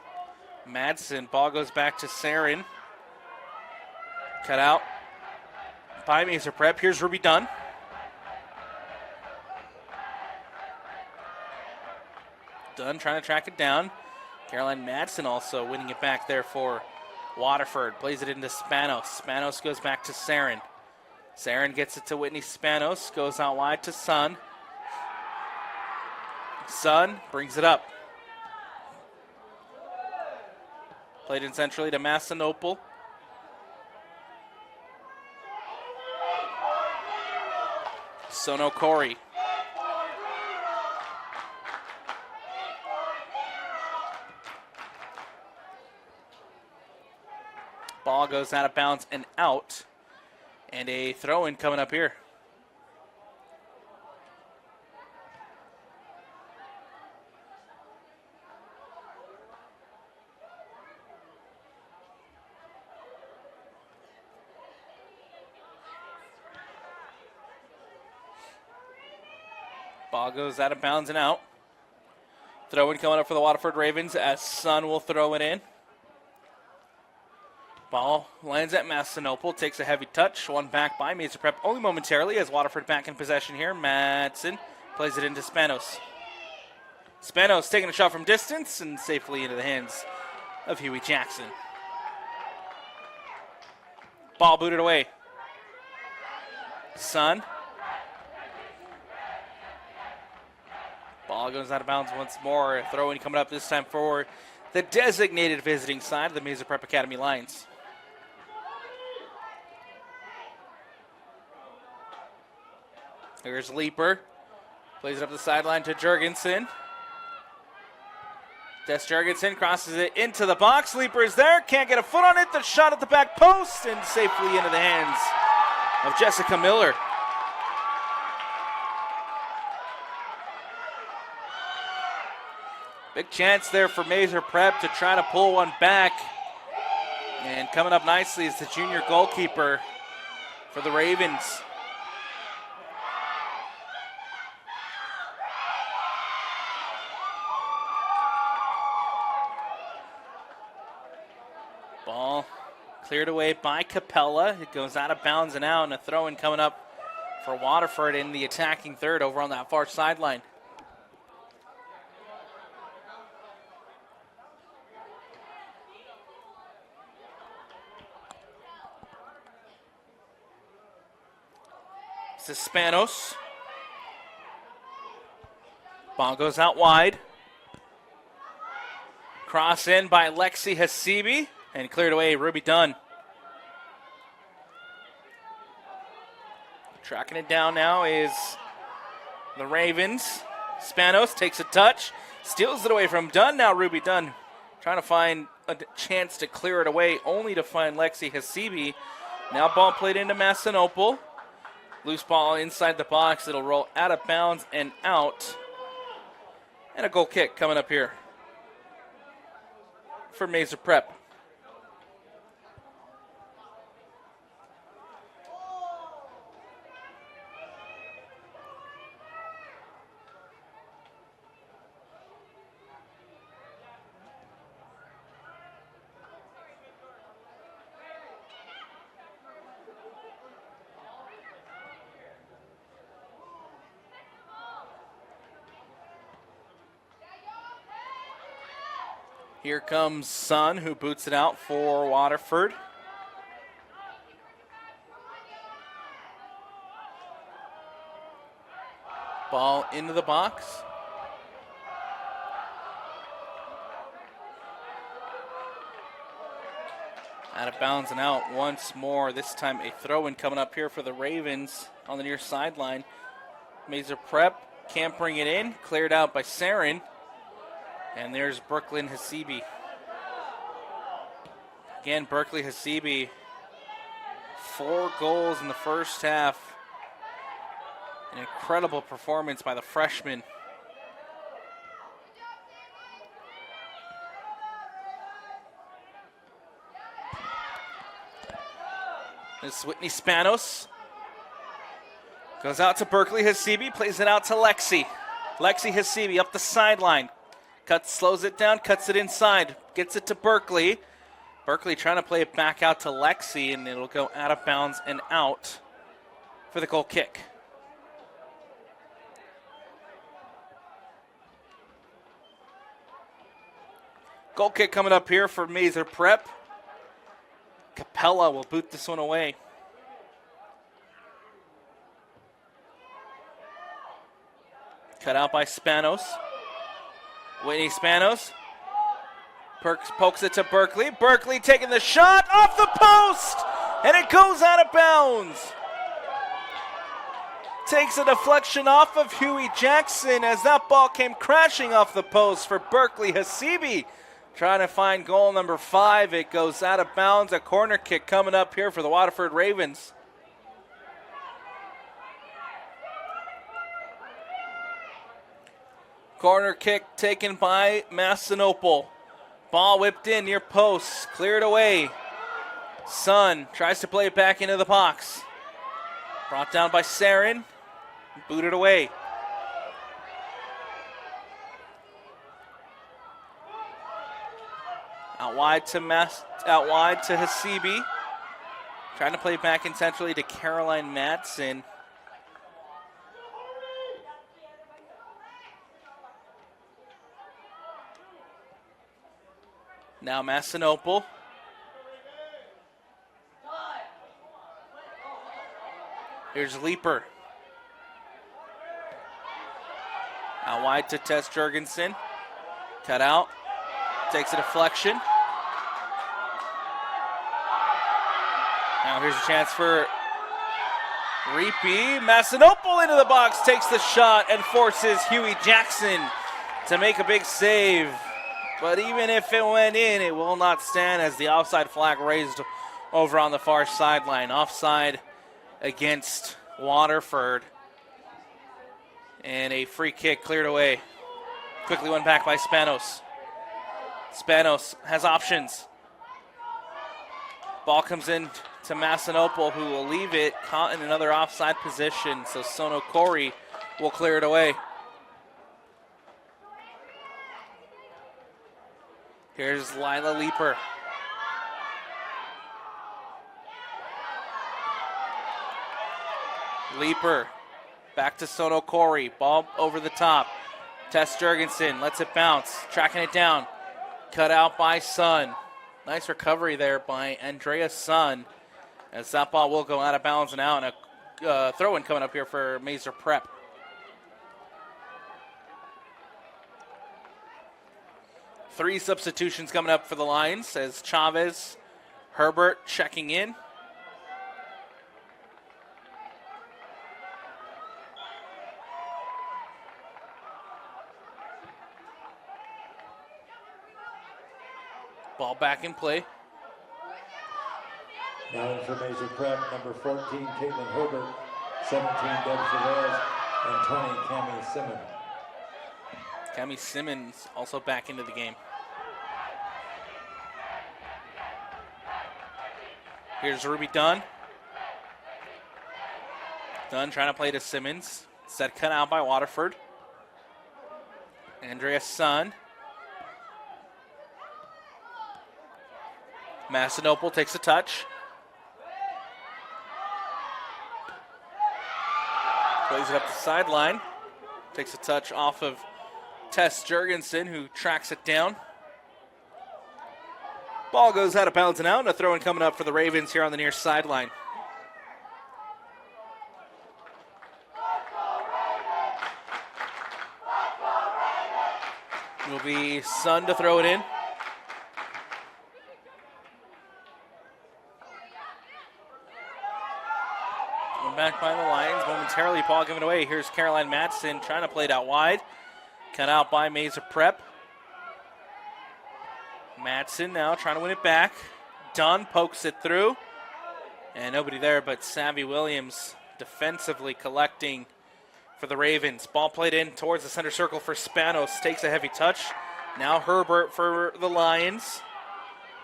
Madsen. Ball goes back to Sarin. Cut out by Maeser Prep. Here's Ruby Dunn. Dunn trying to track it down. Caroline Madsen also winning it back there for Waterford. Plays it into Spanos. Spanos goes back to Sarin. Sarin gets it to Whitney Spanos. Goes out wide to Sun. Sun brings it up. Played in centrally to Massinopol. Sono Corey. Ball goes out of bounds and out. And a throw-in coming up here. Ball goes out of bounds and out. Throw-in coming up for the Waterford Ravens as Sun will throw it in. Ball lands at Massinopol, takes a heavy touch. One back by Maeser Prep only momentarily as Waterford back in possession here. Madsen plays it into Spanos. Spanos taking a shot from distance and safely into the hands of Huey Jackson. Ball booted away. Sun. Ball goes out of bounds once more. Throw-in coming up this time for the designated visiting side of the Maeser Prep Academy Lions. Here's Leaper. Plays it up the sideline to Jurgensen. Des Jurgensen crosses it into the box. Leaper is there. Can't get a foot on it. The shot at the back post and safely into the hands of Jessica Miller. Big chance there for Maeser Prep to try to pull one back. And coming up nicely is the junior goalkeeper for the Ravens. Ball cleared away by Capella. It goes out of bounds and out, and a throw-in coming up for Waterford in the attacking third over on that far sideline. to Spanos. Ball goes out wide. Cross in by Lexi Hasibi and cleared away. Ruby Dunn. Tracking it down now is the Ravens. Spanos takes a touch, steals it away from Dunn. Now Ruby Dunn trying to find a chance to clear it away, only to find Lexi Hasibi. Now ball played into Massinopol. Loose ball inside the box. It'll roll out of bounds and out. And a goal kick coming up here for Maeser Prep. Here comes Sun, who boots it out for Waterford. Ball into the box. Out of bounds and out once more. This time a throw-in coming up here for the Ravens on the near sideline. Maeser Prep can't bring it in. Cleared out by Sarin. And there's Brooklyn Hasibi. Again, Berkeley Hasibi, 4 goals in the first half. An incredible performance by the freshman. This is Whitney Spanos. Goes out to Berkeley Hasibi, plays it out to Lexi. Lexi Hasibi up the sideline. Slows it down, cuts it inside, gets it to Berkeley. Berkeley trying to play it back out to Lexi, and it'll go out of bounds and out for the goal kick. Goal kick coming up here for Maeser Prep. Capella will boot this one away. Cut out by Spanos. Whitney Spanos pokes it to Berkeley. Berkeley taking the shot off the post, and it goes out of bounds. Takes a deflection off of Huey Jackson as that ball came crashing off the post for Berkeley Hasibi. Trying to find goal number 5. It goes out of bounds. A corner kick coming up here for the Waterford Ravens. Corner kick taken by Massinopol. Ball whipped in near post. Cleared away. Sun tries to play it back into the box. Brought down by Sarin. Booted away. Out wide to Hasibi. Trying to play it back in centrally to Caroline Madsen. Now Massinopol. Here's Leaper. Out wide to Tess Jurgensen. Cut out. Takes a deflection. Now here's a chance for Reapy. Massinopol into the box. Takes the shot and forces Huey Jackson to make a big save. But even if it went in, it will not stand as the offside flag raised over on the far sideline. Offside against Waterford. And a free kick cleared away. Quickly went back by Spanos. Spanos has options. Ball comes in to Massinopol, who will leave it caught in another offside position. So Sono Corey will clear it away. Here's Lila Leaper. Leaper back to Sono Corey. Ball over the top. Tess Jurgensen lets it bounce. Tracking it down. Cut out by Sun. Nice recovery there by Andrea Sun. As that ball will go out of bounds and out. And a throw-in coming up here for Maeser Prep. Three substitutions coming up for the Lions as Chavez, Herbert checking in. Ball back in play. Now in for Maeser Prep, number 14, Caitlin Herbert, 17, Deb Chavez, and 20, Cami Simmons. Cami Simmons also back into the game. Here's Ruby Dunn. Dunn trying to play to Simmons. Set cut out by Waterford. Andrea Sun. Massinopol takes a touch. Plays it up the sideline. Takes a touch off of Tess Jurgensen, who tracks it down. Ball goes out of bounds and out, and a throw-in coming up for the Ravens here on the near sideline. It will be Sun to throw it in. Back by the Lions momentarily. Ball given away. Here's Caroline Matson trying to play it out wide. Cut out by Maeser Prep. Matson now trying to win it back. Dunn pokes it through. And nobody there but Savvy Williams defensively collecting for the Ravens. Ball played in towards the center circle for Spanos. Takes a heavy touch. Now Herbert for the Lions.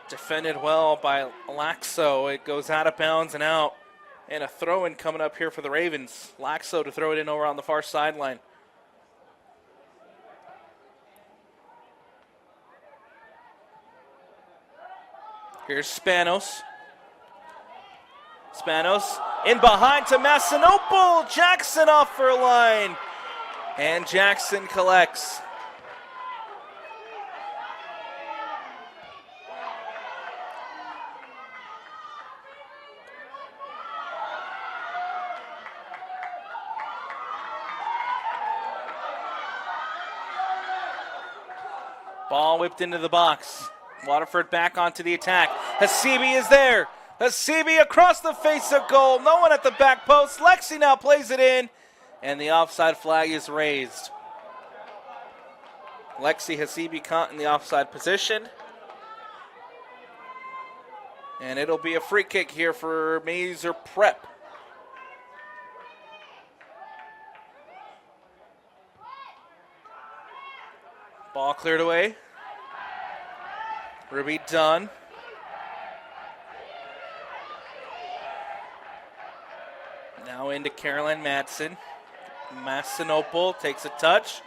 Defended well by Laxo. It goes out of bounds and out. And a throw-in coming up here for the Ravens. Laxo to throw it in over on the far sideline. Here's Spanos. Spanos in behind to Massinopol. Jackson off for a line. And Jackson collects. Ball whipped into the box. Waterford back onto the attack. Hasibi is there. Hasibi across the face of goal. No one at the back post. Lexi now plays it in. And the offside flag is raised. Lexi Hasibi caught in the offside position. And it'll be a free kick here for Maeser Prep. Ball cleared away. Ruby Dunn. Now into Caroline Matson. Massinopol takes a touch.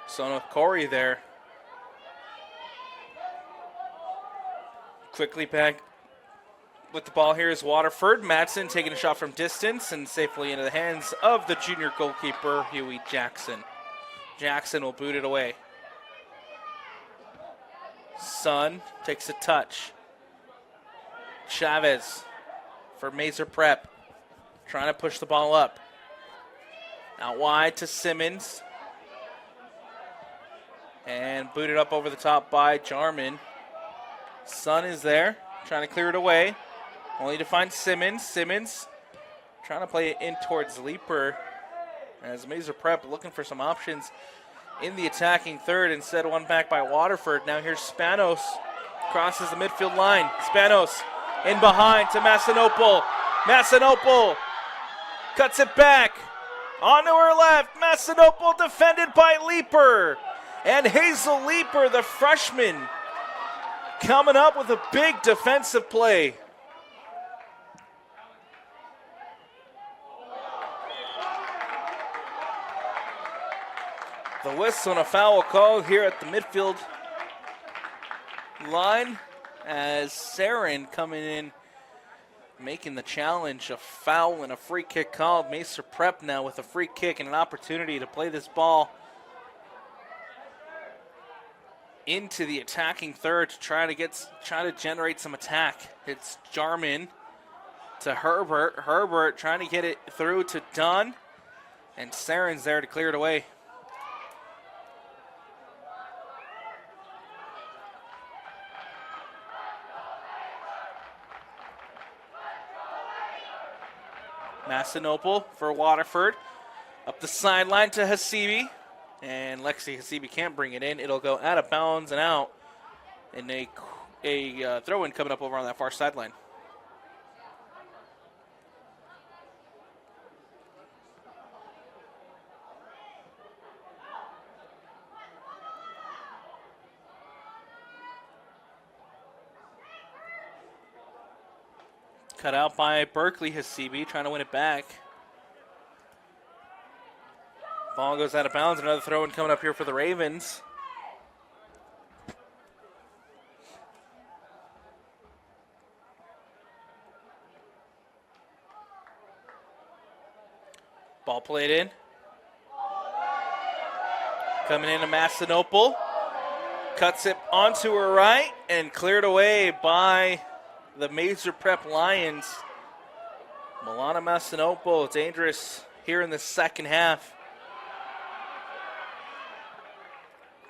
Sona Corey there. Quickly back with the ball here is Waterford. Matson taking a shot from distance and safely into the hands of the junior goalkeeper, Huey Jackson. Jackson will boot it away. Sun takes a touch. Chavez for Maeser Prep. Trying to push the ball up. Out wide to Simmons. And booted up over the top by Jarman. Sun is there. Trying to clear it away. Only to find Simmons. Simmons trying to play it in towards Leaper. As Maeser Prep looking for some options in the attacking third. Instead, one back by Waterford. Now here's Spanos. Crosses the midfield line. Spanos in behind to Massinopol. Massinopol cuts it back. Onto her left. Massinopol defended by Leaper. And Hazel Leaper, the freshman, coming up with a big defensive play. The whistle and a foul call here at the midfield line as Saren coming in, making the challenge. A foul and a free kick called. Maeser Prep now with a free kick and an opportunity to play this ball into the attacking third to try to generate some attack. It's Jarman to Herbert. Herbert trying to get it through to Dunn. And Saren's there to clear it away. Masinople for Waterford. Up the sideline to Hasibi. And Lexi Hasibi can't bring it in. It'll go out of bounds and out. And a throw-in coming up over on that far sideline. Cut out by Berkeley Hasibi, trying to win it back. Ball goes out of bounds. Another throw-in coming up here for the Ravens. Ball played in. Coming in to Masinople. Cuts it onto her right and cleared away by the Maeser Prep Lions. Milana Masinople, dangerous here in the second half.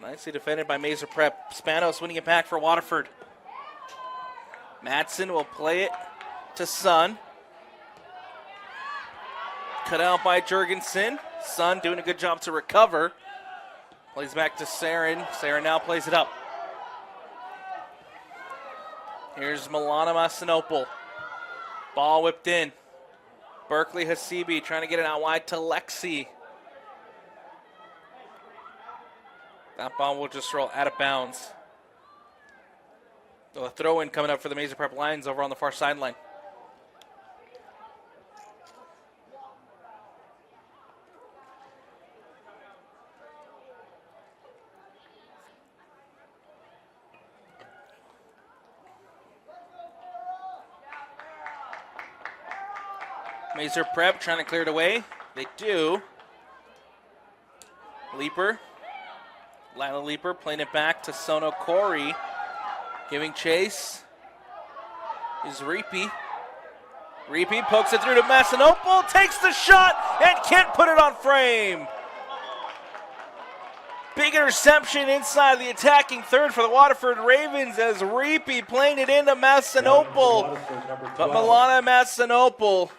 Nicely defended by Maeser Prep. Spanos winning it back for Waterford. Madsen will play it to Sun. Cut out by Jurgensen. Sun doing a good job to recover. Plays back to Saren. Saren now plays it up. Here's Milana Masinople. Ball whipped in. Berkeley Hasibi trying to get it out wide to Lexi. That ball will just roll out of bounds. A throw-in coming up for the Maeser Prep Lions over on the far sideline. Maeser Prep trying to clear it away. They do. Leaper. Lila Leaper playing it back to Sono Corey. Giving chase is Reapy. Reapy pokes it through to Masinople. Takes the shot and can't put it on frame. Big interception inside the attacking third for the Waterford Ravens as Reapy playing it into Masinople. But Milana Masinople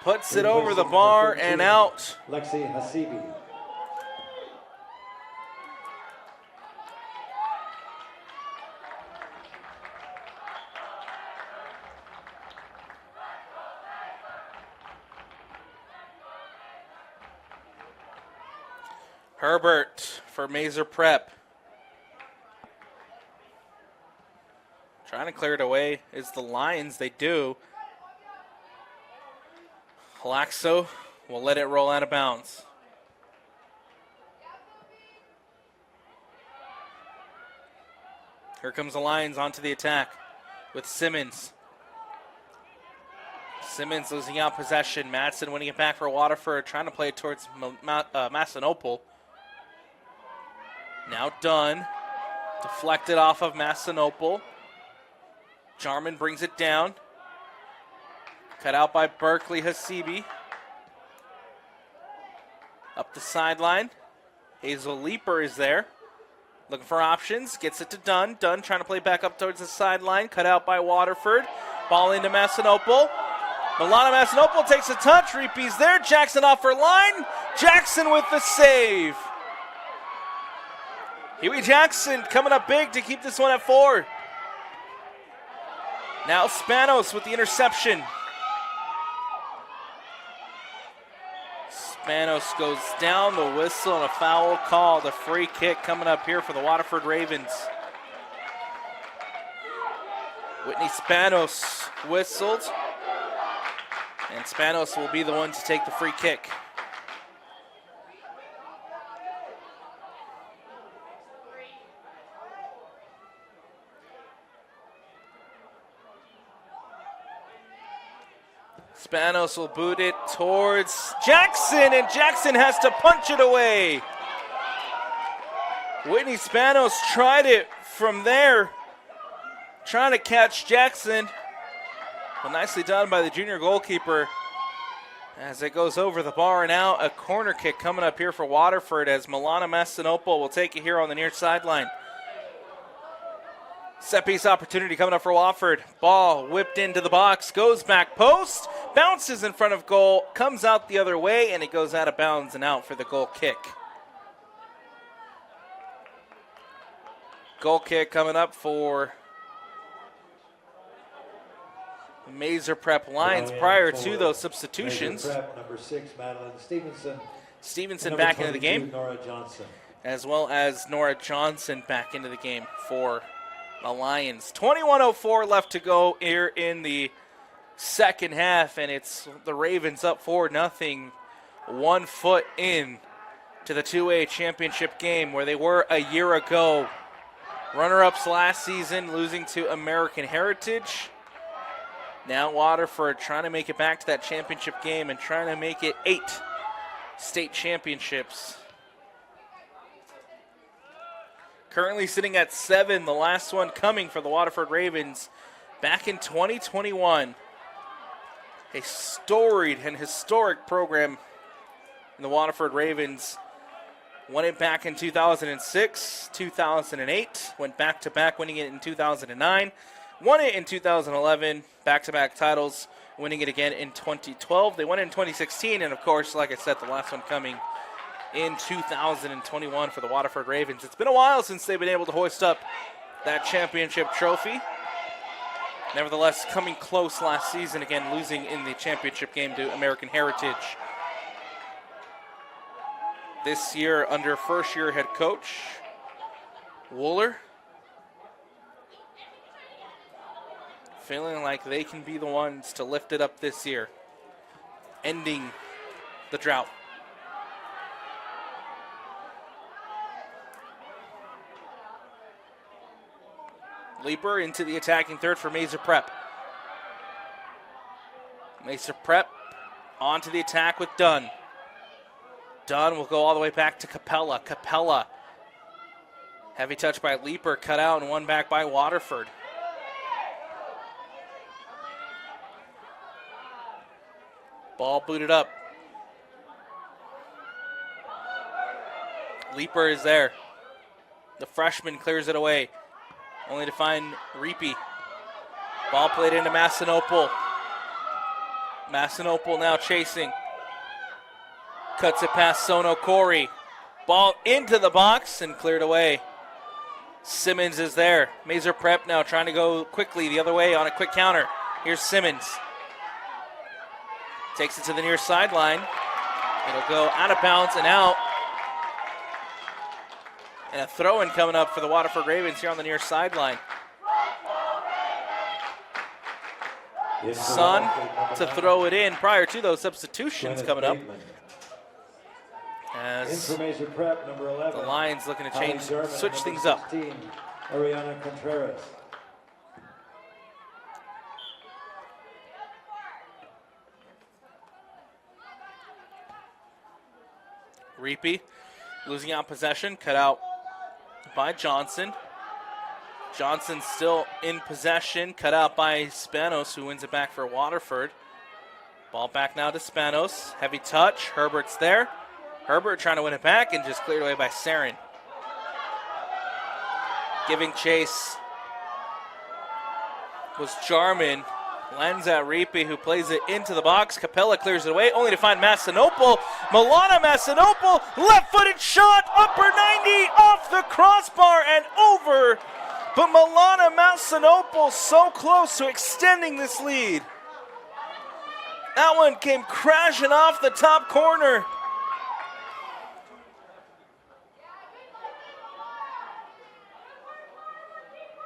puts it over the bar and out. Lexi Hasibi. Herbert for Maeser Prep. Trying to clear it away is the Lions. They do. Halaxo will let it roll out of bounds. Here comes the Lions onto the attack with Simmons. Simmons losing out possession. Madsen winning it back for Waterford, trying to play it towards Masinople. Now Dunn. Deflected off of Masinople. Jarman brings it down. Cut out by Berkeley Hasibi. Up the sideline. Hazel Leaper is there. Looking for options. Gets it to Dunn. Dunn trying to play back up towards the sideline. Cut out by Waterford. Ball into Masinople. Milana Masinople takes a touch. Reapy's there. Jackson off her line. Jackson with the save. Huey Jackson coming up big to keep this one at 4. Now Spanos with the interception. Spanos goes down, the whistle and a foul call. The free kick coming up here for the Waterford Ravens. Whitney Spanos whistled. And Spanos will be the one to take the free kick. Spanos will boot it towards Jackson, and Jackson has to punch it away. Whitney Spanos tried it from there, trying to catch Jackson. Well, nicely done by the junior goalkeeper as it goes over the bar. Now a corner kick coming up here for Waterford as Milana Mastinopol will take it here on the near sideline. Set piece opportunity coming up for Waterford. Ball whipped into the box, goes back post, bounces in front of goal, comes out the other way, and it goes out of bounds and out for the goal kick. Goal kick coming up for Maeser Prep Lions prior to those substitutions. Maeser Prep, number 6, Madeline Stevenson. Stevenson back into the game, Nora Johnson. as well as Nora Johnson back into the game for the Lions. 21:04 left to go here in the second half, and it's the Ravens up 4-0, 1 foot in to the 2A championship game where they were a year ago. Runner-ups last season, losing to American Heritage. Now Waterford trying to make it back to that championship game and trying to make it 8 state championships. Currently sitting at 7, the last one coming for the Waterford Ravens back in 2021. A storied and historic program in the Waterford Ravens. Won it back in 2006, 2008, went back-to-back, winning it in 2009. Won it in 2011, back-to-back titles, winning it again in 2012. They won it in 2016, and of course, like I said, the last one coming in 2021 for the Waterford Ravens. It's been a while since they've been able to hoist up that championship trophy. Nevertheless, coming close last season, again losing in the championship game to American Heritage. This year under first-year head coach Wooler. Feeling like they can be the ones to lift it up this year, ending the drought. Leaper into the attacking third for Maeser Prep. Maeser Prep onto the attack with Dunn. Dunn will go all the way back to Capella. Capella, heavy touch by Leaper, cut out and won back by Waterford. Ball booted up. Leaper is there. The freshman clears it away, only to find Reapy. Ball played into Mastinopol. Mastinopol now chasing. Cuts it past Sono Corey. Ball into the box and cleared away. Simmons is there. Maeser Prep now trying to go quickly the other way on a quick counter. Here's Simmons. Takes it to the near sideline. It'll go out of bounds and out. And a throw-in coming up for the Waterford Ravens here on the near sideline. Son to throw it in prior to those substitutions coming up. As the Lions looking to change, switch things up. 16, Ariana Contreras. Reapy losing out possession, cut out by Johnson. Johnson still in possession, cut out by Spanos, who wins it back for Waterford. Ball back now to Spanos. Heavy touch. Herbert's there. Herbert trying to win it back and just cleared away by Sarin. Giving chase was Jarman. Lens at Reapy, who plays it into the box. Capella clears it away, only to find Mastinopol. Milana Mastinopol, left-footed shot, upper 90, off the crossbar and over. But Milana Mastinopol so close to extending this lead. That one came crashing off the top corner.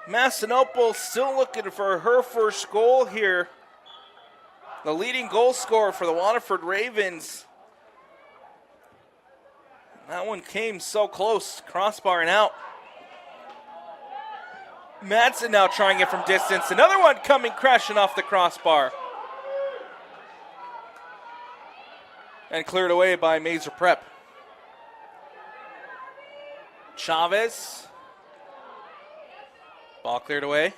Mastinopol still looking for her first goal here. The leading goal scorer for the Waterford Ravens. That one came so close, crossbar and out. Madsen now trying it from distance. Another one coming crashing off the crossbar. And cleared away by Maeser Prep. Chavez. Ball cleared away.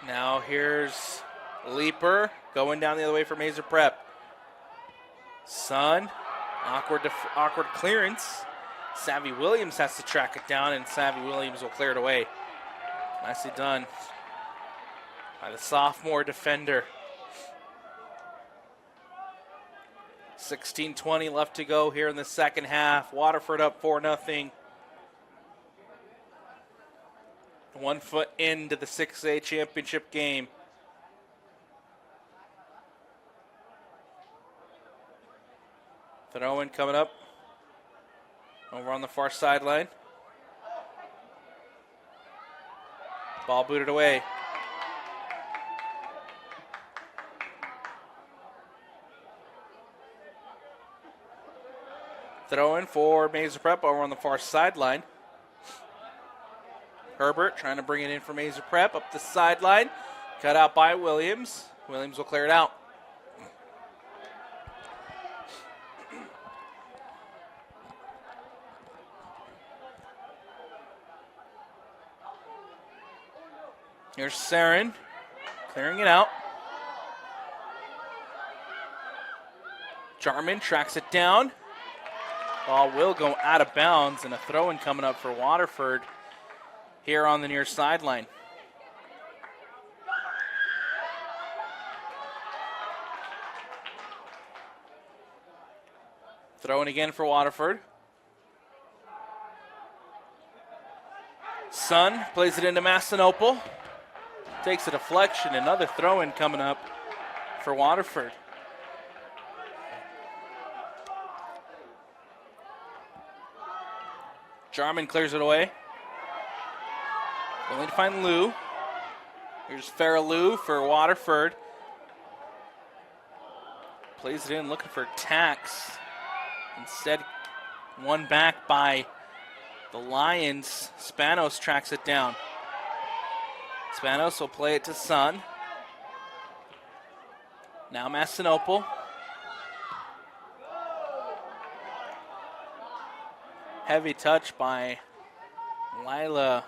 Now here's Leaper going down the other way for Maeser Prep. Sun, awkward clearance. Savvy Williams has to track it down, and Savvy Williams will clear it away. Nicely done by the sophomore defender. 16:20 left to go here in the second half. Waterford up 4-0. 1 foot into the 6A championship game. Throw-in coming up over on the far sideline. Ball booted away. Throw-in for Maeser Prep over on the far sideline. Herbert trying to bring it in for Maeser Prep up the sideline. Cut out by Williams. Williams will clear it out. Here's Saren clearing it out. Jarman tracks it down. Ball will go out of bounds, and a throw-in coming up for Waterford here on the near sideline. Throw-in again for Waterford. Sun plays it into Massinopol. Takes a deflection. Another throw-in coming up for Waterford. Jarman clears it away. Only to find Lou. Here's Farrah Lou for Waterford. Plays it in, looking for Tax. Instead, won back by the Lions. Spanos tracks it down. Spanos will play it to Sun. Now Massinopol. Heavy touch by Lila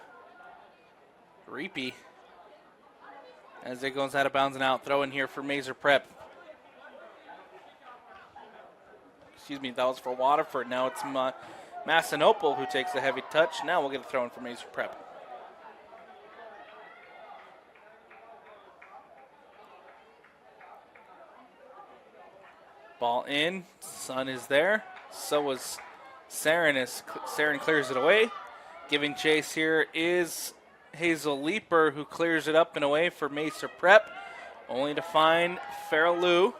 Reapy as it goes out of bounds and out. Throw in here for Maeser Prep. Excuse me, that was for Waterford. Now it's Massinopol who takes the heavy touch. Now we'll get a throw in for Maeser Prep. Ball in. Sun is there. So was Saren. Saren clears it away. Giving chase here is Hazel Leaper, who clears it up and away for Maeser Prep, only to find Farrah Lou.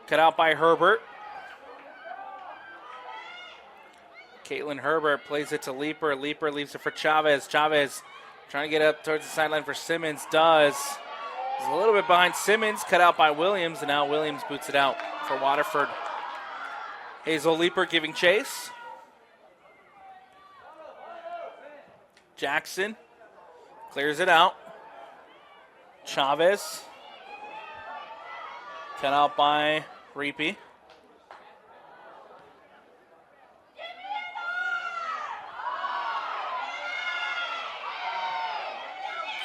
Cut out by Herbert. Caitlin Herbert plays it to Leaper. Leaper leaves it for Chavez. Chavez trying to get up towards the sideline for Simmons. Does. He's a little bit behind Simmons. Cut out by Williams, and now Williams boots it out for Waterford. Hazel Leaper giving chase. Jackson clears it out. Chavez. Cut out by Reapy.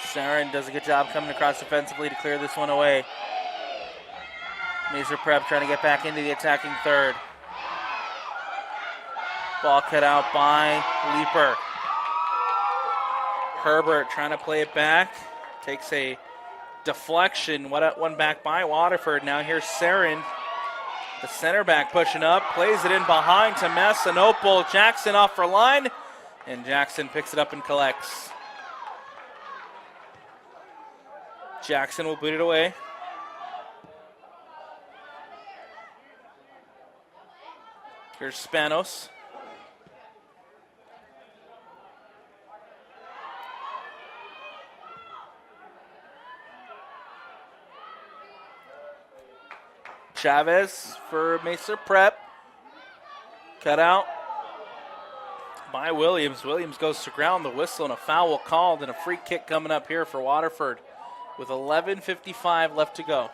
Saren does a good job coming across defensively to clear this one away. Maeser Prep trying to get back into the attacking third. Ball cut out by Leaper. Herbert trying to play it back. Takes a deflection. One back by Waterford. Now here's Saren, the center back, pushing up. Plays it in behind to Massinopol. Jackson off for line. And Jackson picks it up and collects. Jackson will boot it away. Here's Spanos. Chavez for Maeser Prep. Cut out by Williams. Williams goes to ground. The whistle and a foul called, and a free kick coming up here for Waterford with 11:55 left to go.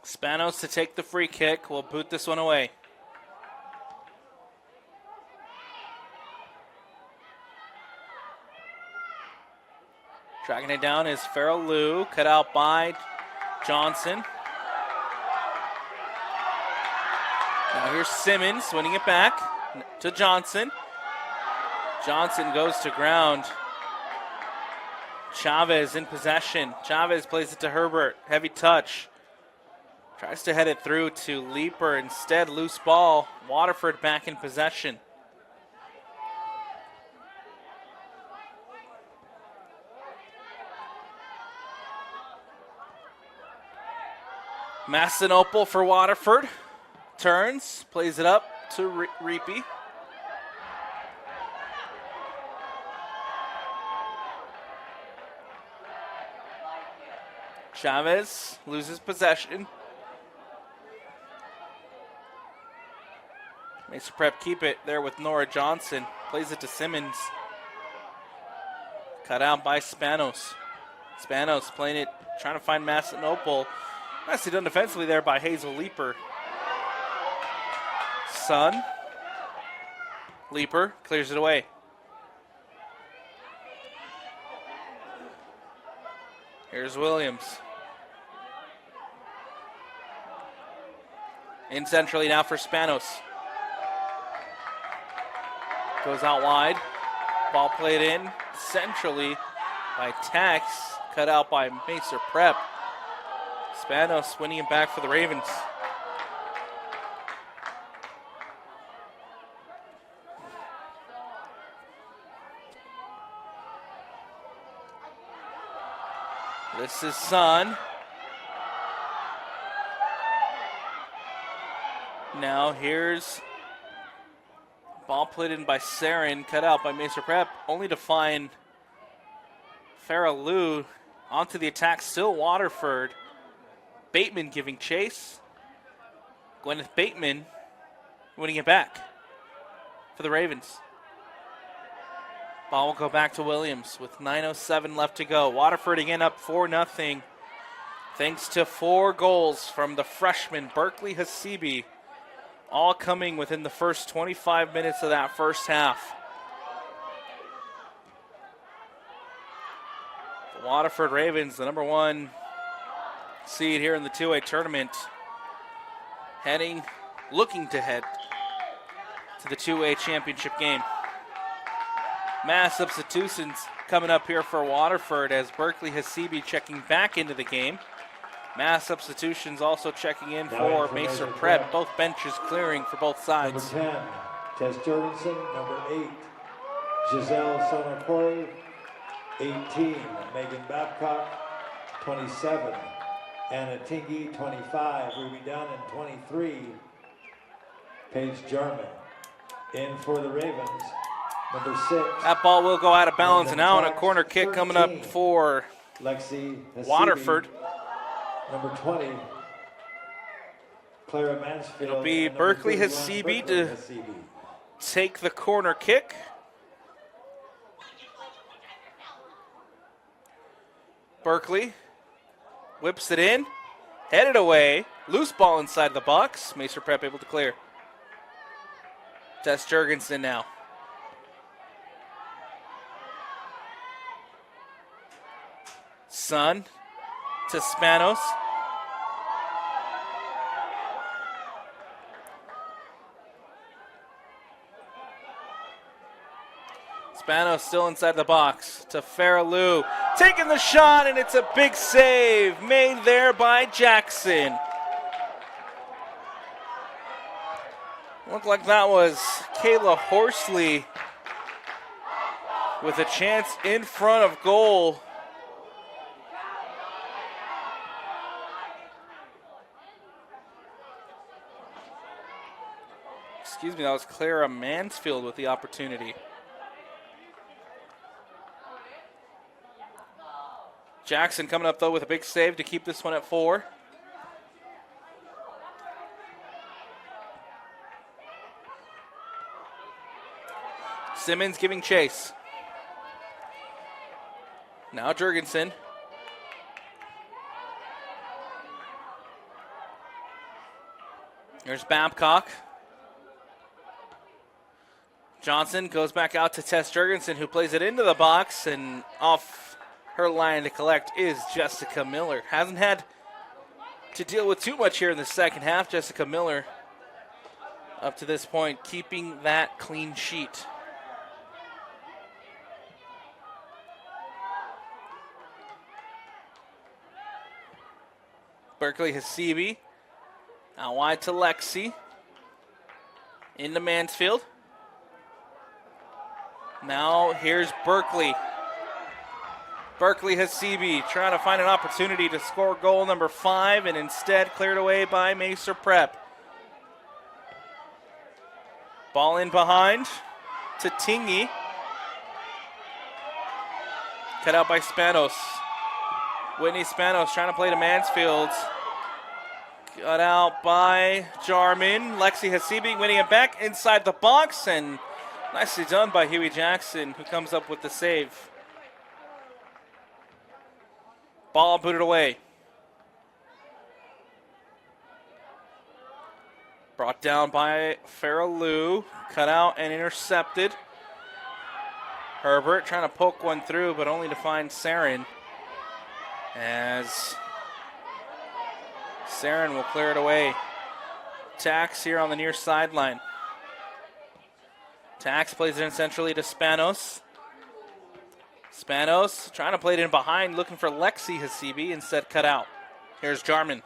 Spanos to take the free kick. We'll boot this one away. Tracking it down is Farrell Lou, cut out by Johnson. Now here's Simmons winning it back to Johnson. Johnson goes to ground. Chavez in possession. Chavez plays it to Herbert. Heavy touch. Tries to head it through to Leaper. Instead, loose ball. Waterford back in possession. Massinopol for Waterford. Turns, plays it up to Reapy. Chavez loses possession. Maeser Prep keep it there with Nora Johnson. Plays it to Simmons. Cut out by Spanos. Spanos playing it, trying to find Massinopol. Nicely done defensively there by Hazel Leaper. Sun. Leaper clears it away. Here's Williams. In centrally now for Spanos. Goes out wide. Ball played in centrally by Tax. Cut out by Maeser Prep. Spanos winning it back for the Ravens. This is Sun. Now here's ball played in by Sarin, cut out by Maeser Prep, only to find Farrell Lou onto the attack. Still Waterford. Bateman giving chase. Gwyneth Bateman winning it back for the Ravens. Ball will go back to Williams with 9:07 left to go. Waterford again up 4-0. Thanks to 4 goals from the freshman Berkeley Hasibi. All coming within the first 25 minutes of that first half. The Waterford Ravens, the number 1 seed here in the 2A tournament, looking to head to the 2A championship game. Mass substitutions coming up here for Waterford as Berkeley Hasibi checking back into the game. Mass substitutions also checking in for Maeser Prep. Both benches clearing for both sides. Number 10, Tess Jorgensen. Number 8, Giselle Sonakori. 18, Megan Babcock. 27, Anna Tingy. 25, Ruby Dunn. And 23, Paige Jarman. In for the Ravens, number 6. That ball will go out of bounds, and now on a corner kick coming up for Lexi Hasibi. Waterford. Number 20, Clara Mansfield. It'll be Berkeley Hasibi to take the corner kick. Berkeley whips it in, headed away, loose ball inside the box. Maeser Prep able to clear. Tess Jurgensen now. Sun to Spanos. Spanos still inside the box to Farrell Lou. Taking the shot, and it's a big save made there by Jackson. Looked like that was Kayla Horsley with a chance in front of goal. Excuse me, that was Clara Mansfield with the opportunity. Jackson coming up, though, with a big save to keep this one at 4. Simmons giving chase. Now Jurgensen. There's Babcock. Johnson goes back out to Tess Jurgensen, who plays it into the box, and off her line to collect is Jessica Miller. Hasn't had to deal with too much here in the second half. Jessica Miller, up to this point, keeping that clean sheet. Berkeley Hasibi, out wide to Lexi, into Mansfield. Now here's Berkeley. Berkeley Hasibi trying to find an opportunity to score goal number 5, and instead cleared away by Maeser Prep. Ball in behind to Tingy. Cut out by Spanos. Whitney Spanos trying to play to Mansfield. Cut out by Jarman. Lexi Hasibi winning it back inside the box, and nicely done by Huey Jackson, who comes up with the save. Ball booted away. Brought down by Farrell Lou. Cut out and intercepted. Herbert trying to poke one through, but only to find Sarin. As Sarin will clear it away. Tax here on the near sideline. Tax plays it in centrally to Spanos. Spanos trying to play it in behind, looking for Lexi Hasibi, instead cut out. Here's Jarman.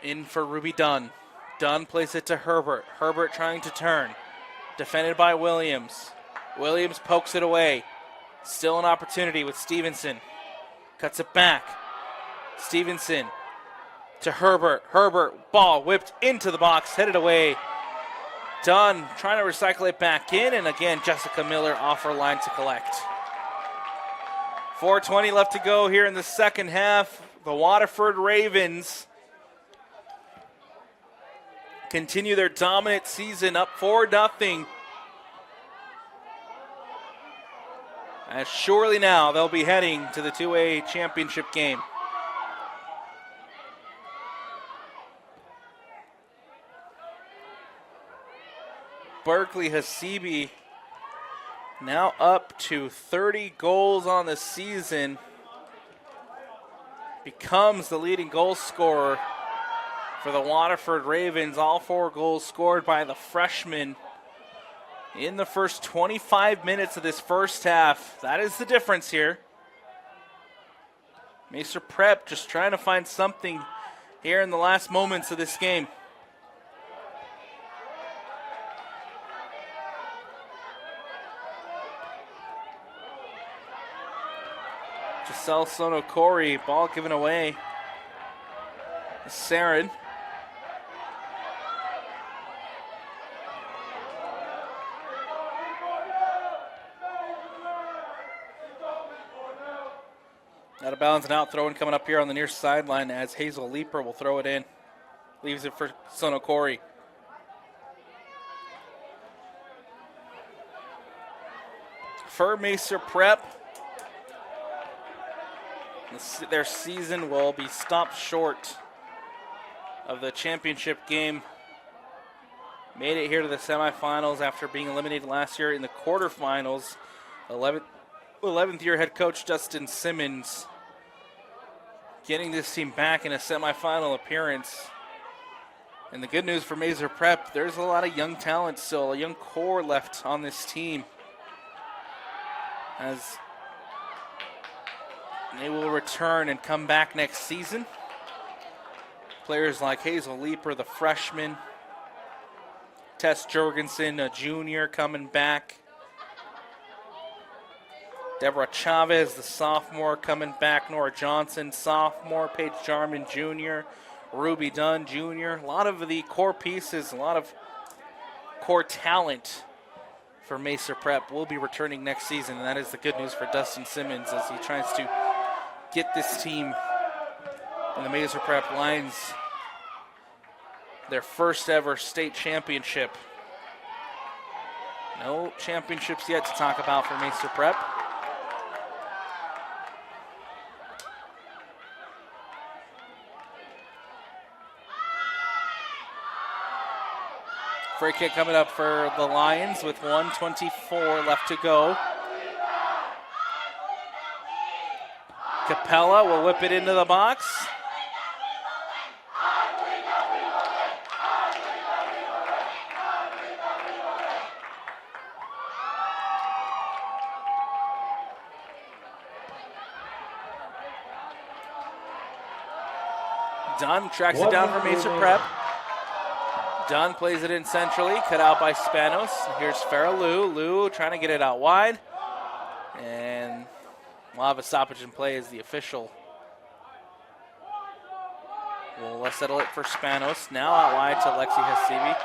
In for Ruby Dunn. Dunn plays it to Herbert. Herbert trying to turn. Defended by Williams. Williams pokes it away. Still an opportunity with Stevenson. Cuts it back. Stevenson to Herbert. Herbert, ball whipped into the box, headed away. Dunn trying to recycle it back in, and again, Jessica Miller off her line to collect. 4:20 left to go here in the second half. The Waterford Ravens continue their dominant season, up 4-0. As surely now they'll be heading to the 2A championship game. Berkeley Hasibi now up to 30 goals on the season. Becomes the leading goal scorer for the Waterford Ravens. All 4 goals scored by the freshman in the first 25 minutes of this first half. That is the difference here. Maeser Prep just trying to find something here in the last moments of this game. Giselle Sonokori, ball given away. Sarin. Out of bounds and out, throw-in coming up here on the near sideline as Hazel Leeper will throw it in. Leaves it for Sonokori. For Maeser Prep, their season will be stopped short of the championship game. Made it here to the semifinals after being eliminated last year in the quarterfinals. 11th year head coach Dustin Simmons getting this team back in a semifinal appearance. And the good news for Maeser Prep, there's a lot of young talent still, a young core left on this team, as they will return and come back next season. Players like Hazel Leeper, the freshman, Tess Jorgensen, a junior, coming back. Deborah Chavez, the sophomore, coming back. Nora Johnson, sophomore. Paige Jarman, junior. Ruby Dunn, junior. A lot of the core pieces, a lot of core talent for Maeser Prep will be returning next season, and that is the good news for Dustin Simmons as he tries to get this team in the Maeser Prep Lions their first ever state championship. No championships yet to talk about for Maeser Prep. Free kick coming up for the Lions with 1:24 left to go. Capella will whip it into the box. Dunn tracks it down for Maeser Prep. Dunn plays it in centrally, cut out by Spanos. Here's Farrell Lou trying to get it out wide. And we'll have a stoppage in play as the official will settle it for Spanos. Now out wide to Lexi Hasibi.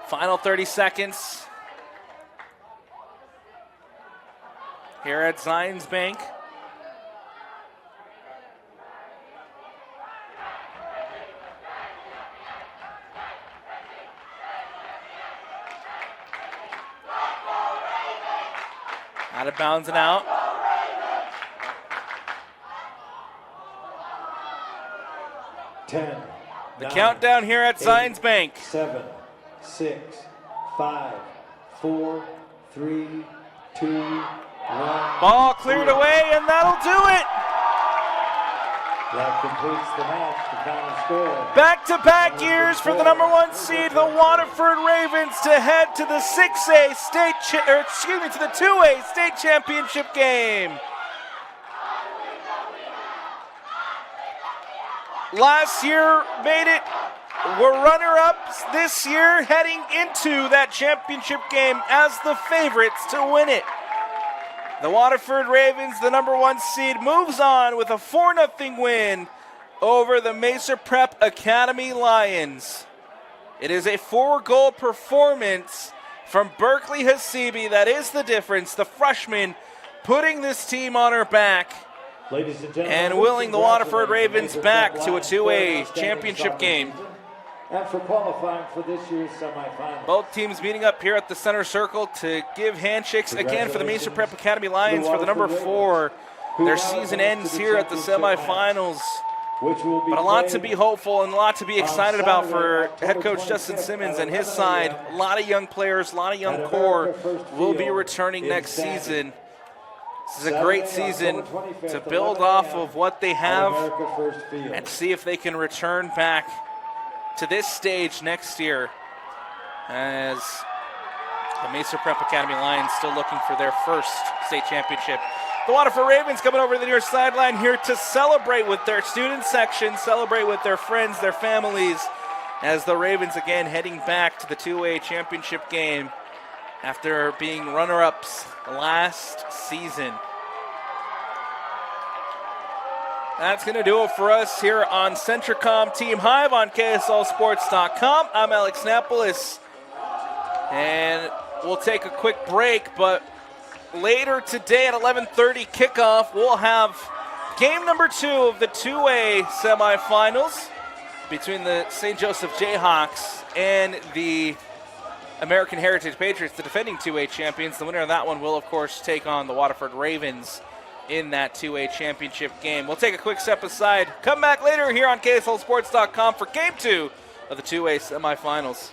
Final 30 seconds here at Zions Bank. Out of bounds and out. The countdown here at Zions Bank. 7, 6, 5, 4, 3, 2, 1. Ball cleared away, and that'll do it. That completes the match. The final score. Back-to-back years for the number 1 seed, the Waterford Ravens, to head to the 6A to the 2A state championship game. Last year made it. We're runner-ups this year, heading into that championship game as the favorites to win it. The Waterford Ravens, the number 1 seed, moves on with a 4-0 win over the Maeser Prep Academy Lions. It is a 4-goal performance from Berkeley Hasibi that is the difference. The freshman putting this team on her back Ladies and gentlemen, and willing the Waterford Ravens back to a 2A championship game. And for qualifying for this year's semifinal. Both teams meeting up here at the center circle to give handshakes again for the Maeser Prep Academy Lions for the number 4. Their season ends here at the semifinals. But a lot to be hopeful and a lot to be excited about for head coach Justin Simmons and his side. A lot of young players, a lot of young core will be returning next season. This is a great season to build off of what they have and see if they can return back to this stage next year as the Maeser Prep Academy Lions still looking for their first state championship. The Waterford Ravens coming over to the near sideline here to celebrate with their student section, celebrate with their friends, their families, as the Ravens again heading back to the 2A championship game after being runner-ups last season. That's going to do it for us here on Centricom Team Hive on KSLSports.com. I'm Alex Napolis, and we'll take a quick break, but later today at 11:30 kickoff, we'll have game number 2 of the 2A semifinals between the St. Joseph Jayhawks and the American Heritage Patriots, the defending 2A champions. The winner of that one will, of course, take on the Waterford Ravens in that 2A championship game. We'll take a quick step aside. Come back later here on KSLSports.com for game 2 of the 2A semifinals.